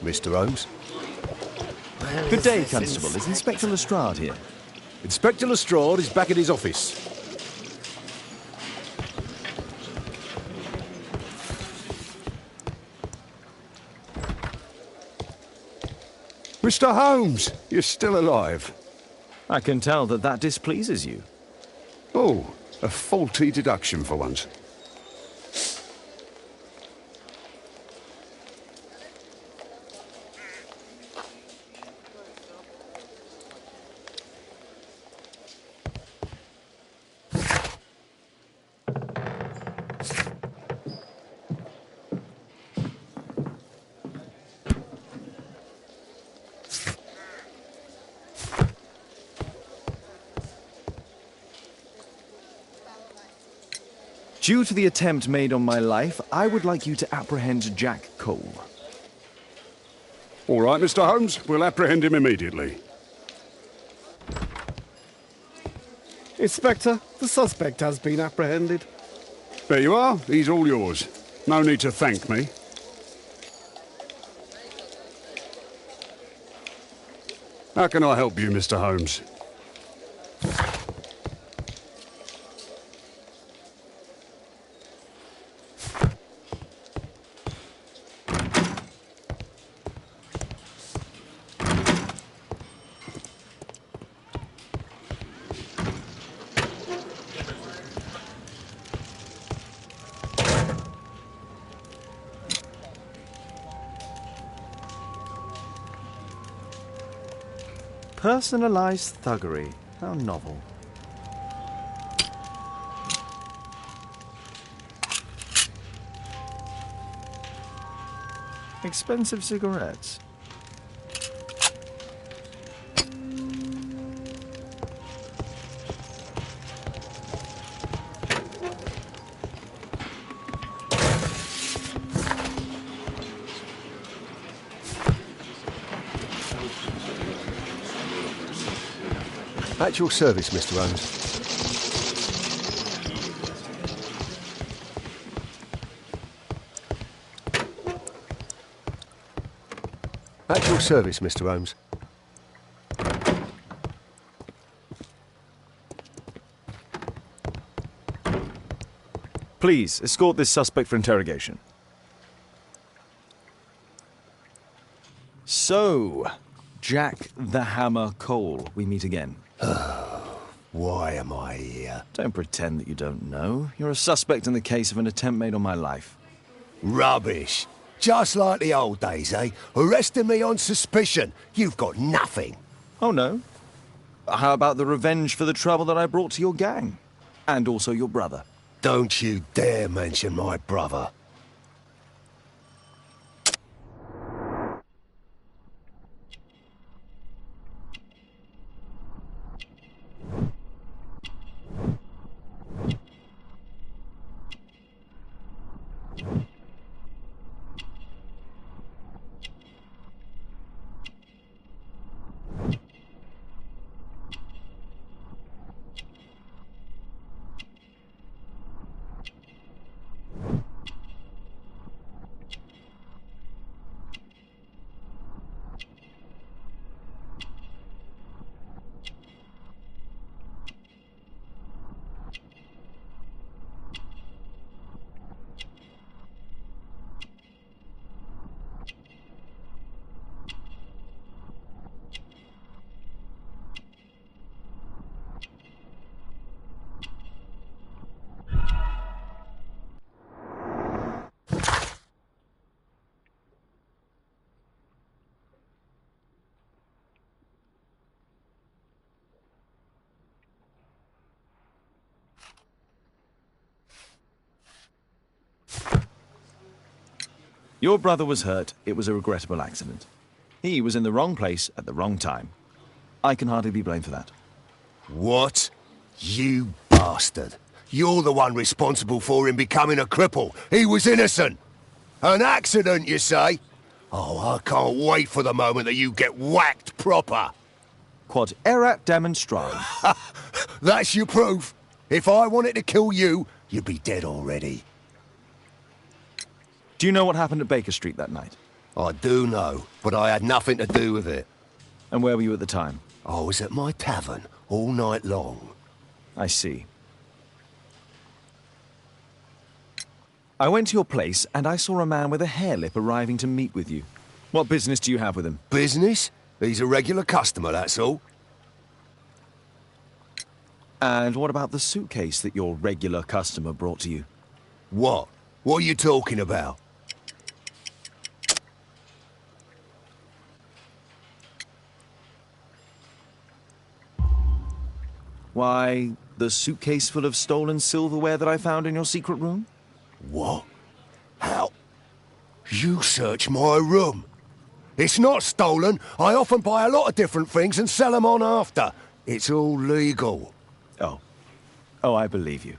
Mr. Holmes? Good day, Constable. Is Inspector Lestrade here? Inspector Lestrade is back at his office. Mr. Holmes, you're still alive. I can tell that that displeases you. Oh, a faulty deduction for once. Due to the attempt made on my life, I would like you to apprehend Jack Cole. All right, Mr. Holmes, we'll apprehend him immediately. Inspector, the suspect has been apprehended. There you are. He's all yours. No need to thank me. How can I help you, Mr. Holmes? Personalized thuggery. How novel. Expensive cigarettes. At your service, Mr. Holmes. At your service, Mr. Holmes. Please, escort this suspect for interrogation. So, Jack the Hammer Cole, we meet again. Why am I here? Don't pretend that you don't know. You're a suspect in the case of an attempt made on my life. Rubbish. Just like the old days, eh? Arresting me on suspicion. You've got nothing. Oh, no? How about the revenge for the trouble that I brought to your gang? And also your brother. Don't you dare mention my brother. Your brother was hurt. It was a regrettable accident. He was in the wrong place at the wrong time. I can hardly be blamed for that. What? You bastard. You're the one responsible for him becoming a cripple. He was innocent. An accident, you say? Oh, I can't wait for the moment that you get whacked proper. Quod erat demonstrandum. That's your proof. If I wanted to kill you, you'd be dead already. Do you know what happened at Baker Street that night? I do know, but I had nothing to do with it. And where were you at the time? I was at my tavern all night long. I see. I went to your place and I saw a man with a hair lip arriving to meet with you. What business do you have with him? Business? He's a regular customer, that's all. And what about the suitcase that your regular customer brought to you? What? What are you talking about? Why, the suitcase full of stolen silverware that I found in your secret room? What? How? You search my room. It's not stolen. I often buy a lot of different things and sell them on after. It's all legal. Oh. Oh, I believe you.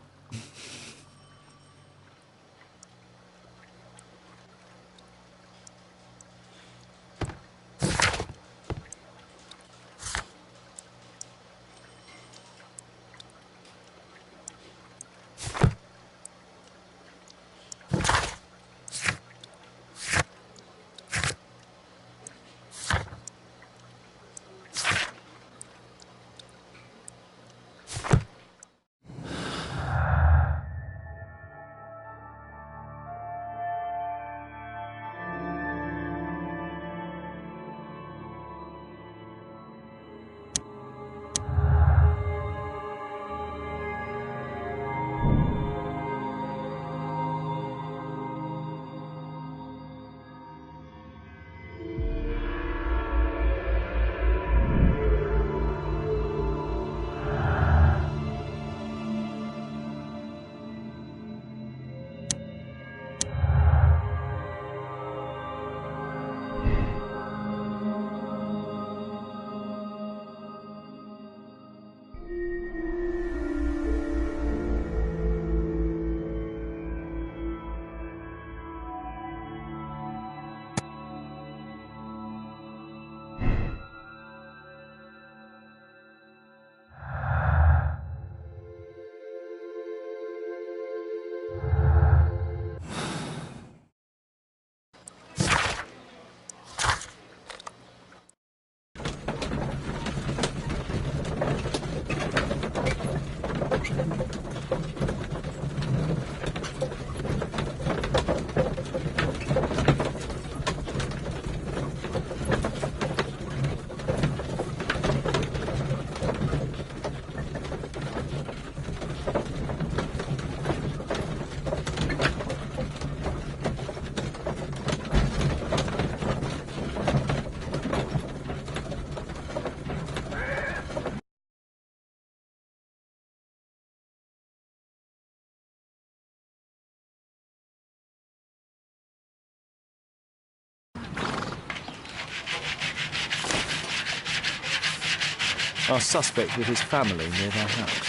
Our suspect with his family near their house.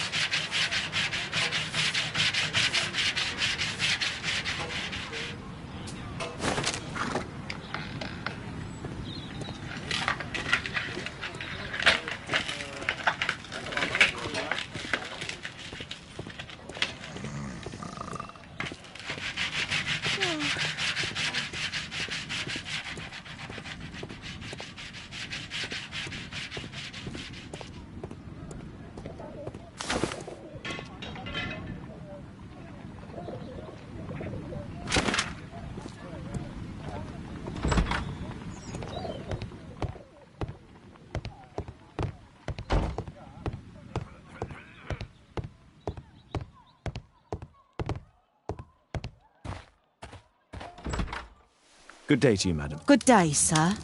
Good day to you, madam. Good day, sir.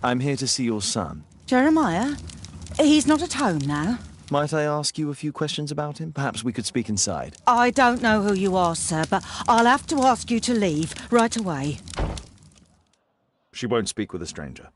I'm here to see your son. Jeremiah? He's not at home now. Might I ask you a few questions about him? Perhaps we could speak inside. I don't know who you are, sir, but I'll have to ask you to leave right away. She won't speak with a stranger.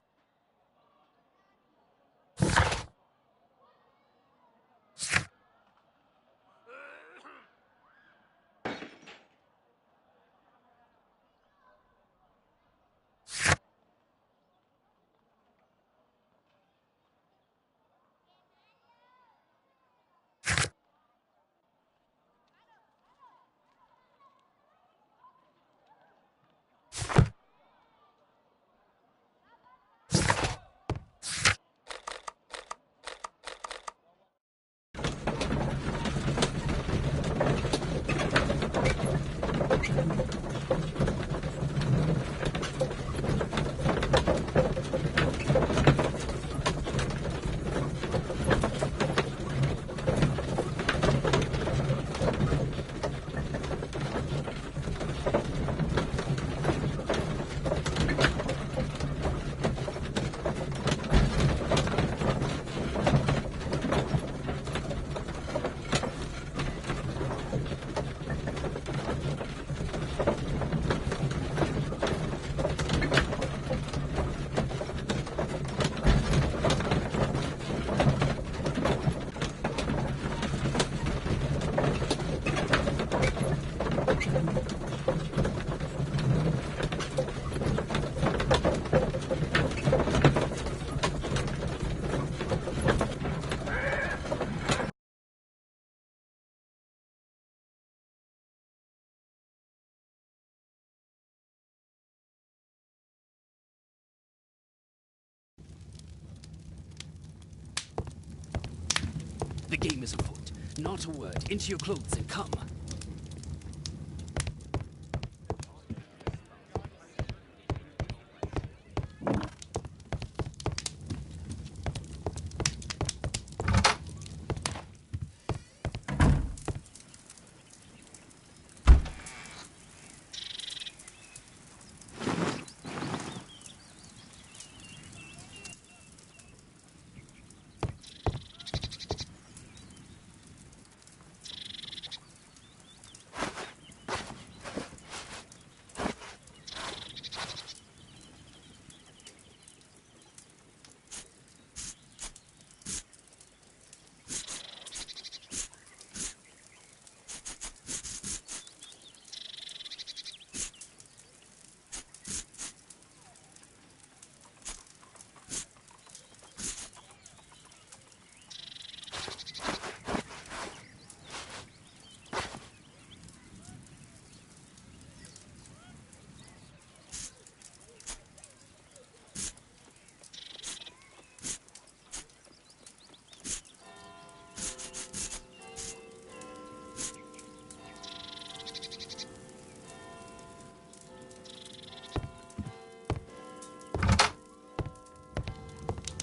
The game is afoot. Not a word. Into your clothes and come.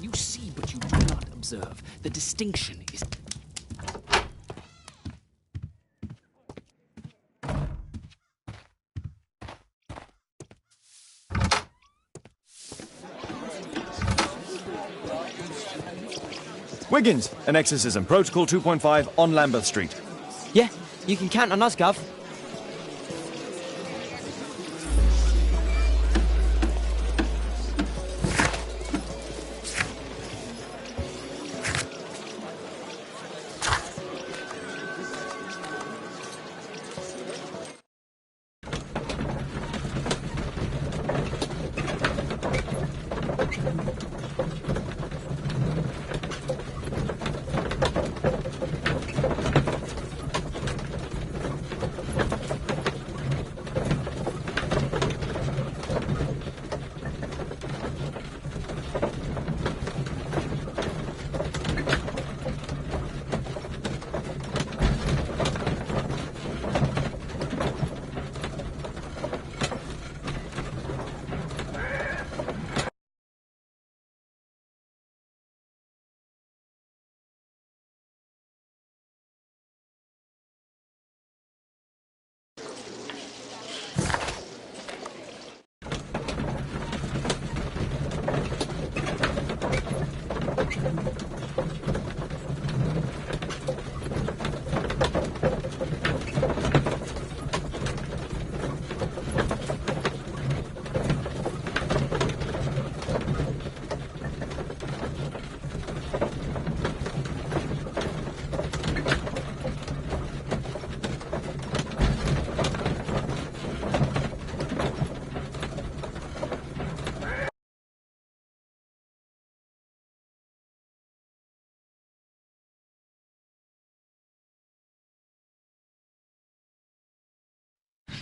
You see, but you do not observe. The distinction is... Wiggins, an exorcism. Protocol 2.5 on Lambeth Street. Yeah, you can count on us, Gov.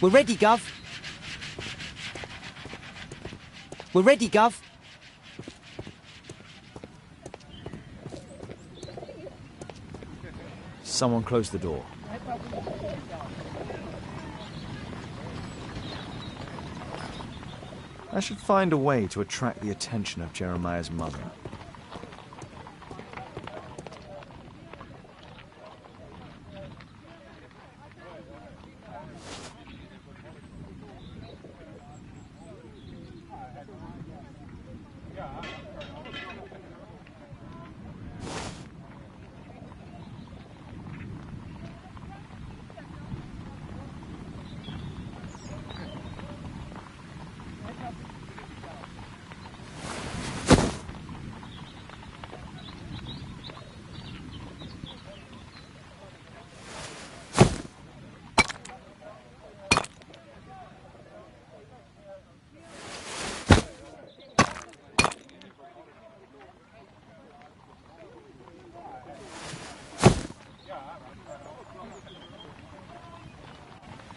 We're ready, Gov. We're ready, Gov. Someone close the door. I should find a way to attract the attention of Jeremiah's mother.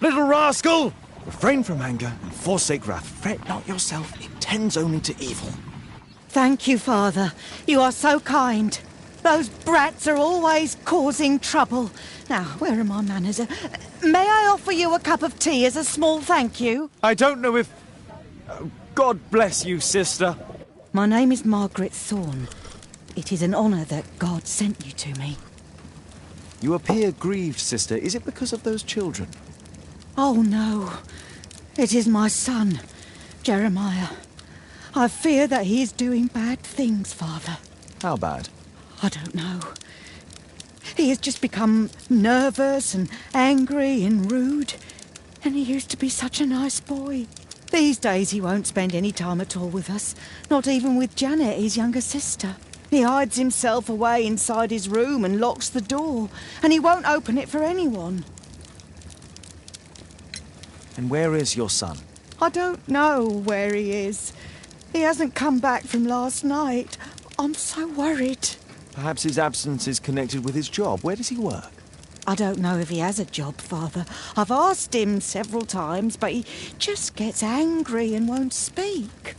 Little rascal! Refrain from anger and forsake wrath. Fret not yourself, it tends only to evil. Thank you, Father. You are so kind. Those brats are always causing trouble. Now, where are my manners? May I offer you a cup of tea as a small thank you? I don't know if... God bless you, sister. My name is Margaret Thorne. It is an honour that God sent you to me. You appear grieved, sister. Is it because of those children? Oh, no. It is my son, Jeremiah. I fear that he is doing bad things, Father. How bad? I don't know. He has just become nervous and angry and rude. And he used to be such a nice boy. These days he won't spend any time at all with us. Not even with Janet, his younger sister. He hides himself away inside his room and locks the door. And he won't open it for anyone. And where is your son? I don't know where he is. He hasn't come back from last night. I'm so worried. Perhaps his absence is connected with his job. Where does he work? I don't know if he has a job, Father. I've asked him several times, but he just gets angry and won't speak.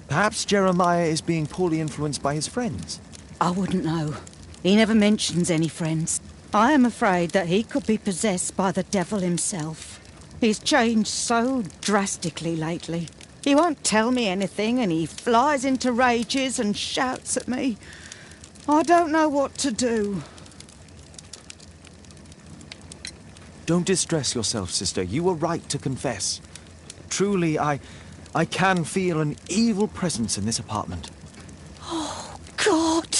Perhaps Jeremiah is being poorly influenced by his friends. I wouldn't know. He never mentions any friends. I am afraid that he could be possessed by the devil himself. He's changed so drastically lately. He won't tell me anything and he flies into rages and shouts at me. I don't know what to do. Don't distress yourself, sister. You were right to confess. Truly, I can feel an evil presence in this apartment. Oh, God!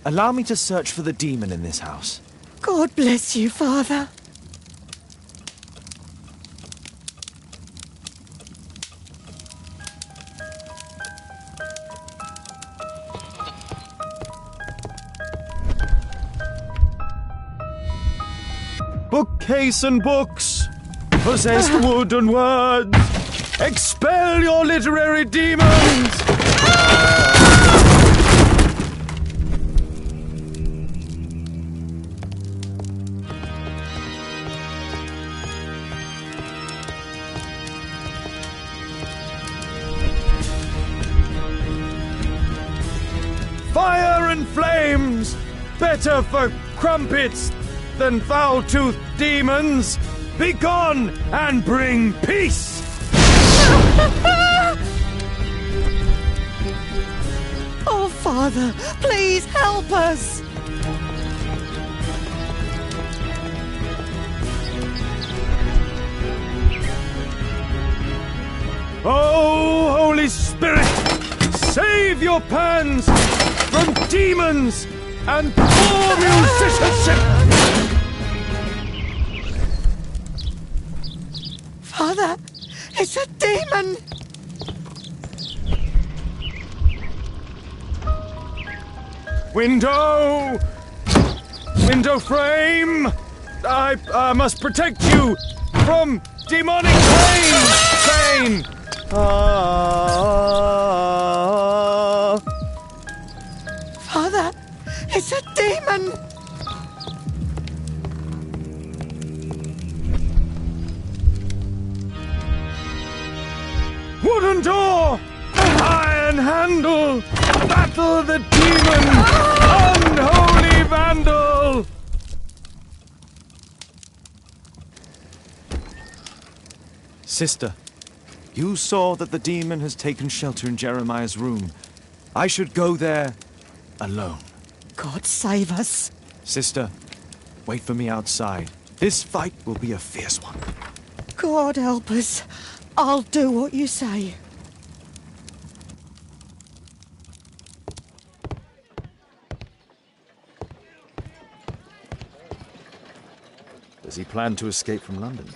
Allow me to search for the demon in this house. God bless you, Father. Bookcase and books, possessed wood and words, expel your literary demons! Fire and flames, better for crumpets than foul-toothed demons. Begone and bring peace! Oh, Father, please help us! Oh, Holy Spirit, save your pans from demons and poor musicianship! Father, it's a demon! Window! Window frame! I must protect you from demonic pain! Father, it's a demon! Wooden door! Iron handle! Battle the demon! Unholy vandal! Sister, you saw that the demon has taken shelter in Jeremiah's room. I should go there alone. God save us. Sister, wait for me outside. This fight will be a fierce one. God help us. I'll do what you say. Does he plan to escape from London?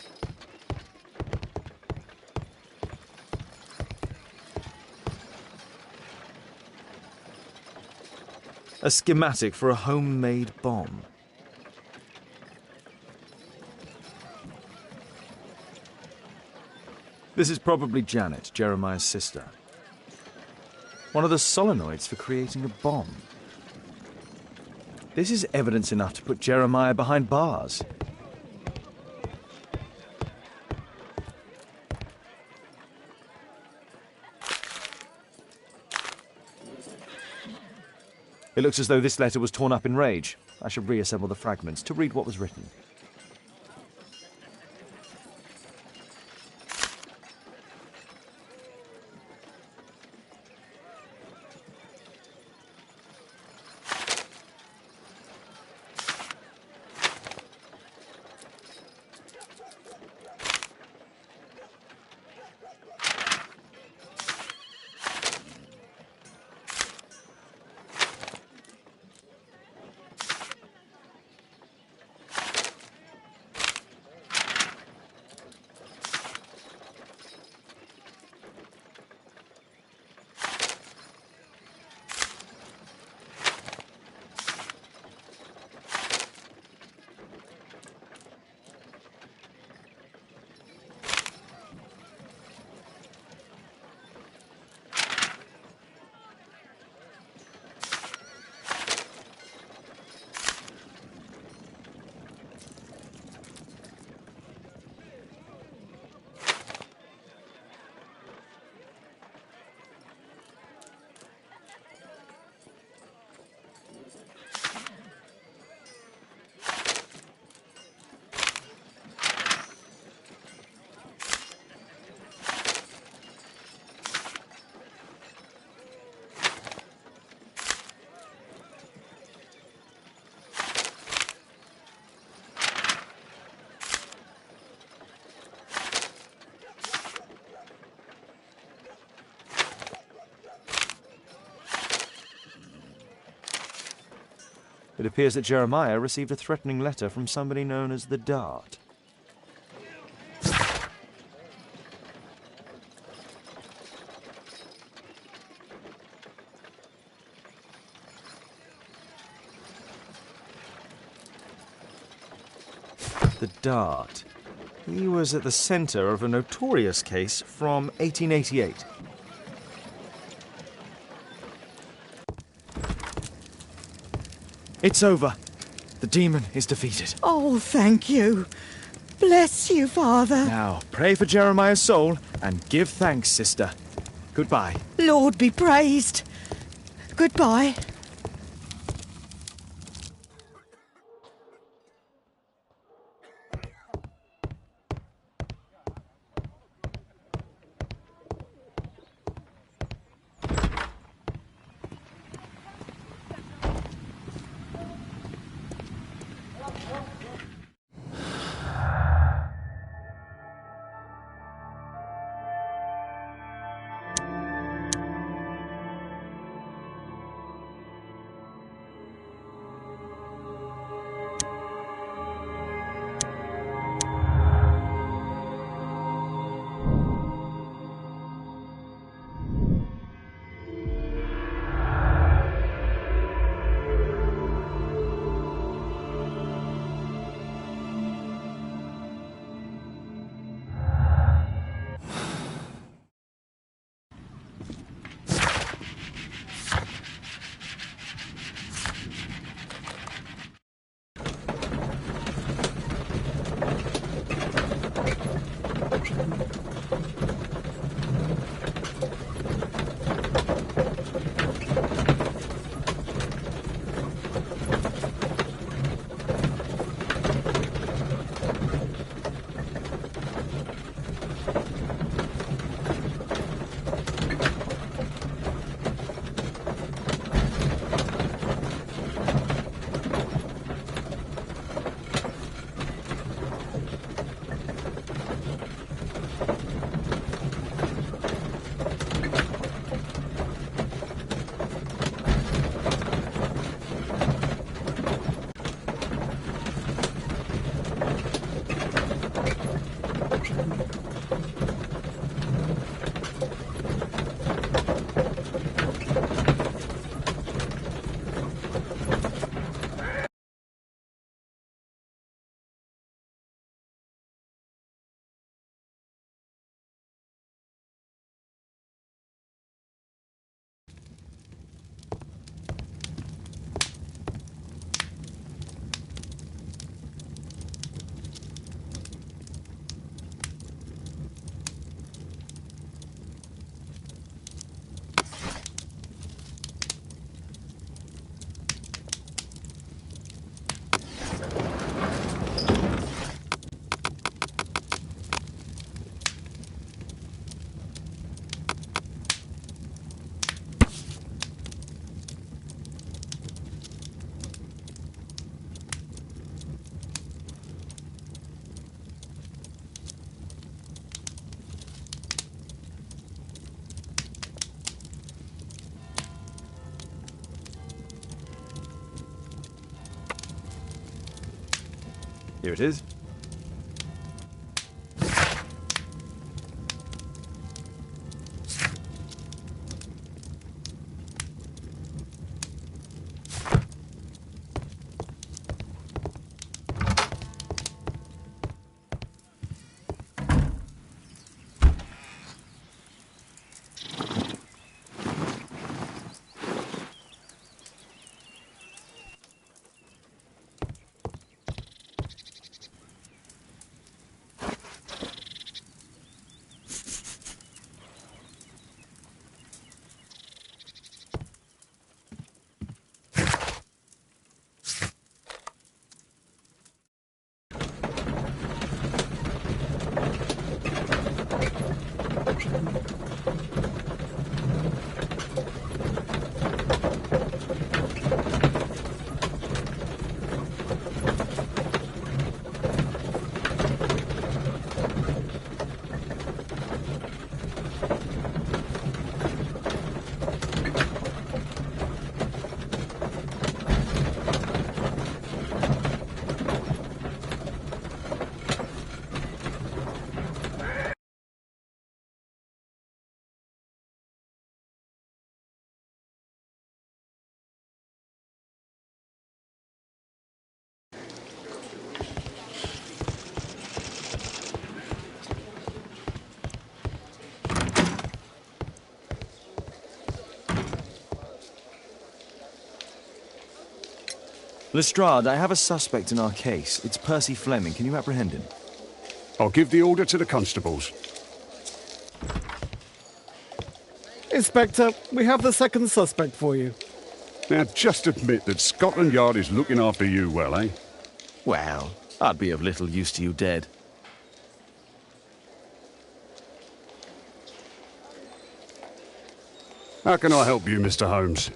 A schematic for a homemade bomb. This is probably Janet, Jeremiah's sister. One of the solenoids for creating a bomb. This is evidence enough to put Jeremiah behind bars. It looks as though this letter was torn up in rage. I should reassemble the fragments to read what was written. It appears that Jeremiah received a threatening letter from somebody known as the Dart. The Dart. He was at the centre of a notorious case from 1888. It's over. The demon is defeated. Oh, thank you. Bless you, Father. Now, pray for Jeremiah's soul and give thanks, sister. Goodbye. Lord be praised. Goodbye. Here it is. Lestrade, I have a suspect in our case. It's Percy Fleming. Can you apprehend him? I'll give the order to the constables. Inspector, we have the second suspect for you. Now, just admit that Scotland Yard is looking after you well, eh? Well, I'd be of little use to you dead. How can I help you, Mr. Holmes?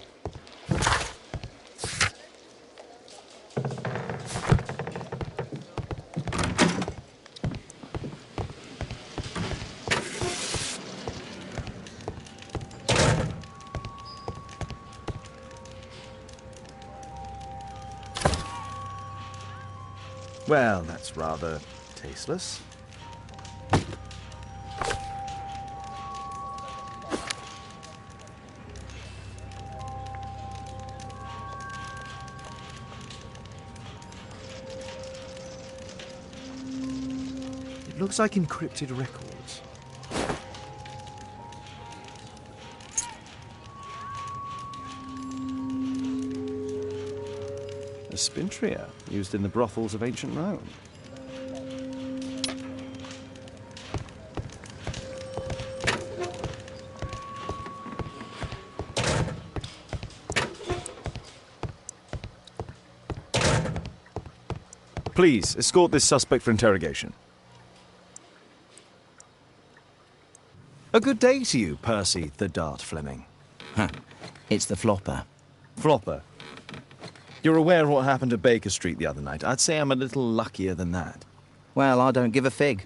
Well, that's rather tasteless. It looks like encrypted records. A spintria used in the brothels of ancient Rome. Please, escort this suspect for interrogation. A good day to you, Percy the Dart Fleming. Huh. It's the flopper. Flopper? You're aware of what happened at Baker Street the other night. I'd say I'm a little luckier than that. Well, I don't give a fig.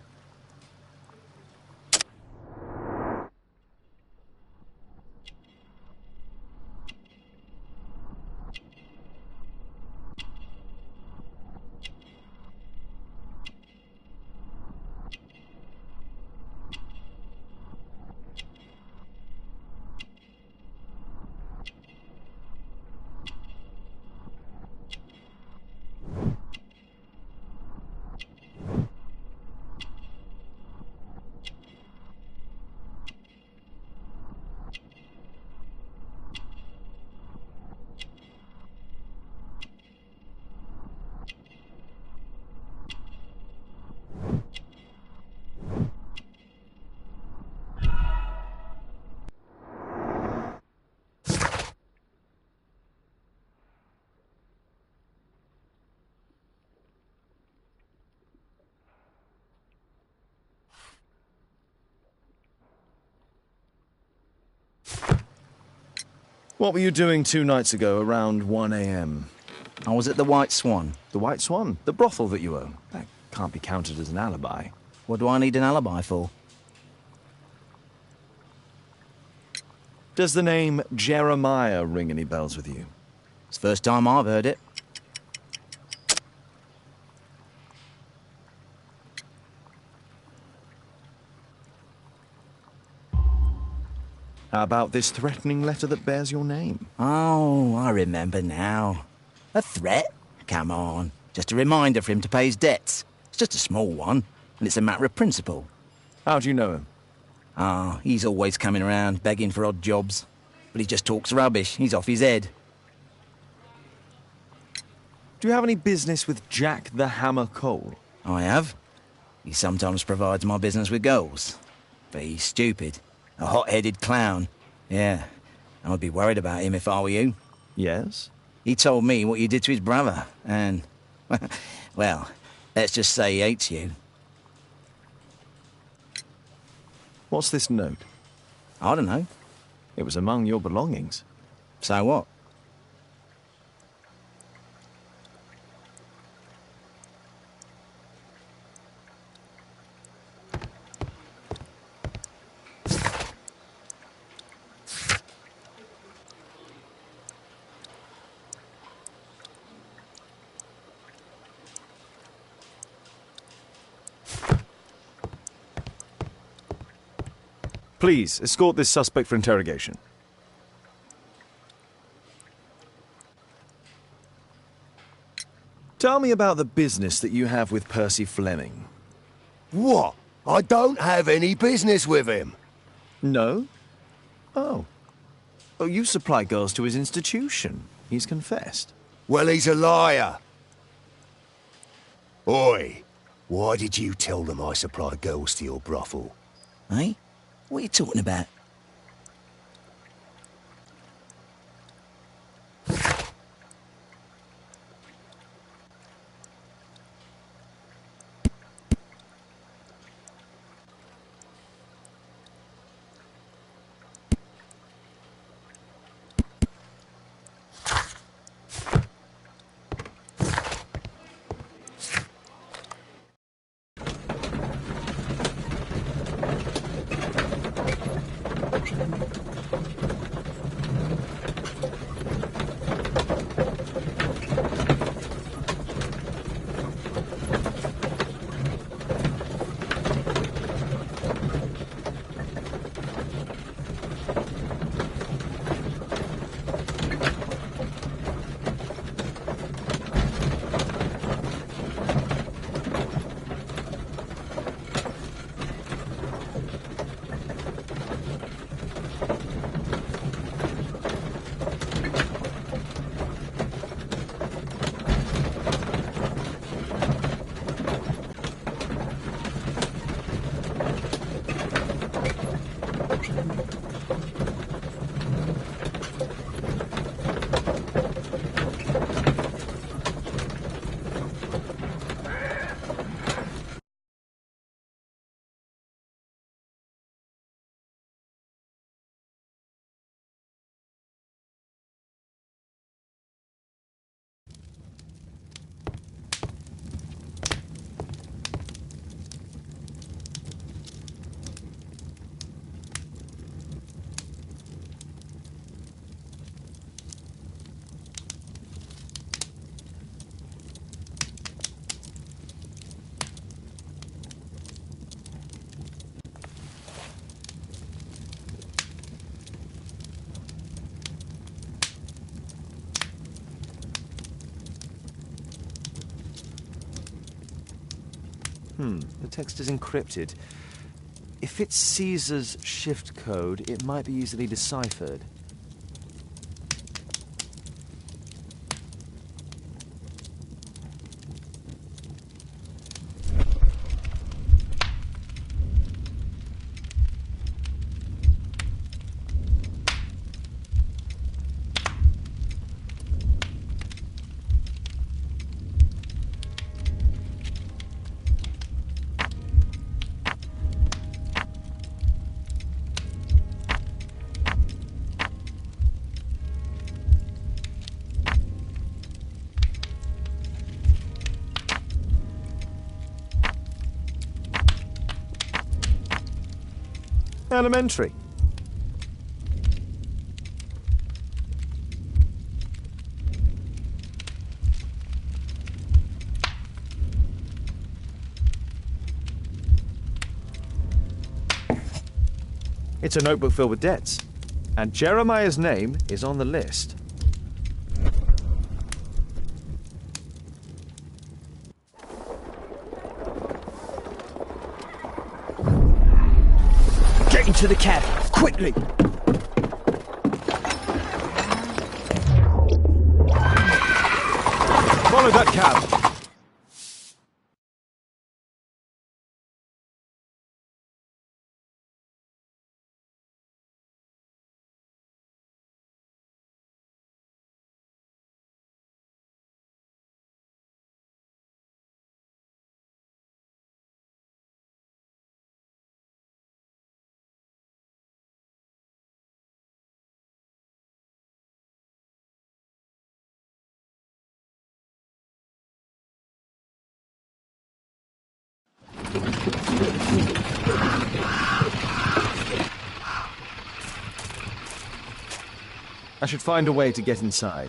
What were you doing 2 nights ago around 1 a.m.? I was at the White Swan. The White Swan? The brothel that you own? That can't be counted as an alibi. What do I need an alibi for? Does the name Jeremiah ring any bells with you? It's the first time I've heard it. How about this threatening letter that bears your name? Oh, I remember now. A threat? Come on. Just a reminder for him to pay his debts. It's just a small one, and it's a matter of principle. How do you know him? Ah, he's always coming around, begging for odd jobs. But he just talks rubbish. He's off his head. Do you have any business with Jack the Hammer Cole? I have. He sometimes provides my business with goals. But he's stupid. A hot-headed clown. Yeah, I'd be worried about him if I were you. Yes? He told me what you did to his brother, and... well, let's just say he hates you. What's this note? I don't know. It was among your belongings. So what? Please, escort this suspect for interrogation. Tell me about the business that you have with Percy Fleming. What? I don't have any business with him. No? Oh. Oh, you supply girls to his institution. He's confessed. Well, he's a liar. Oi, why did you tell them I supply girls to your brothel? Eh? What are you talking about? The text is encrypted. If it's Caesar's shift code, it might be easily deciphered. Elementary. It's a notebook filled with debts. And Jeremiah's name is on the list. Get into the cab, quickly! Follow that cab! I should find a way to get inside.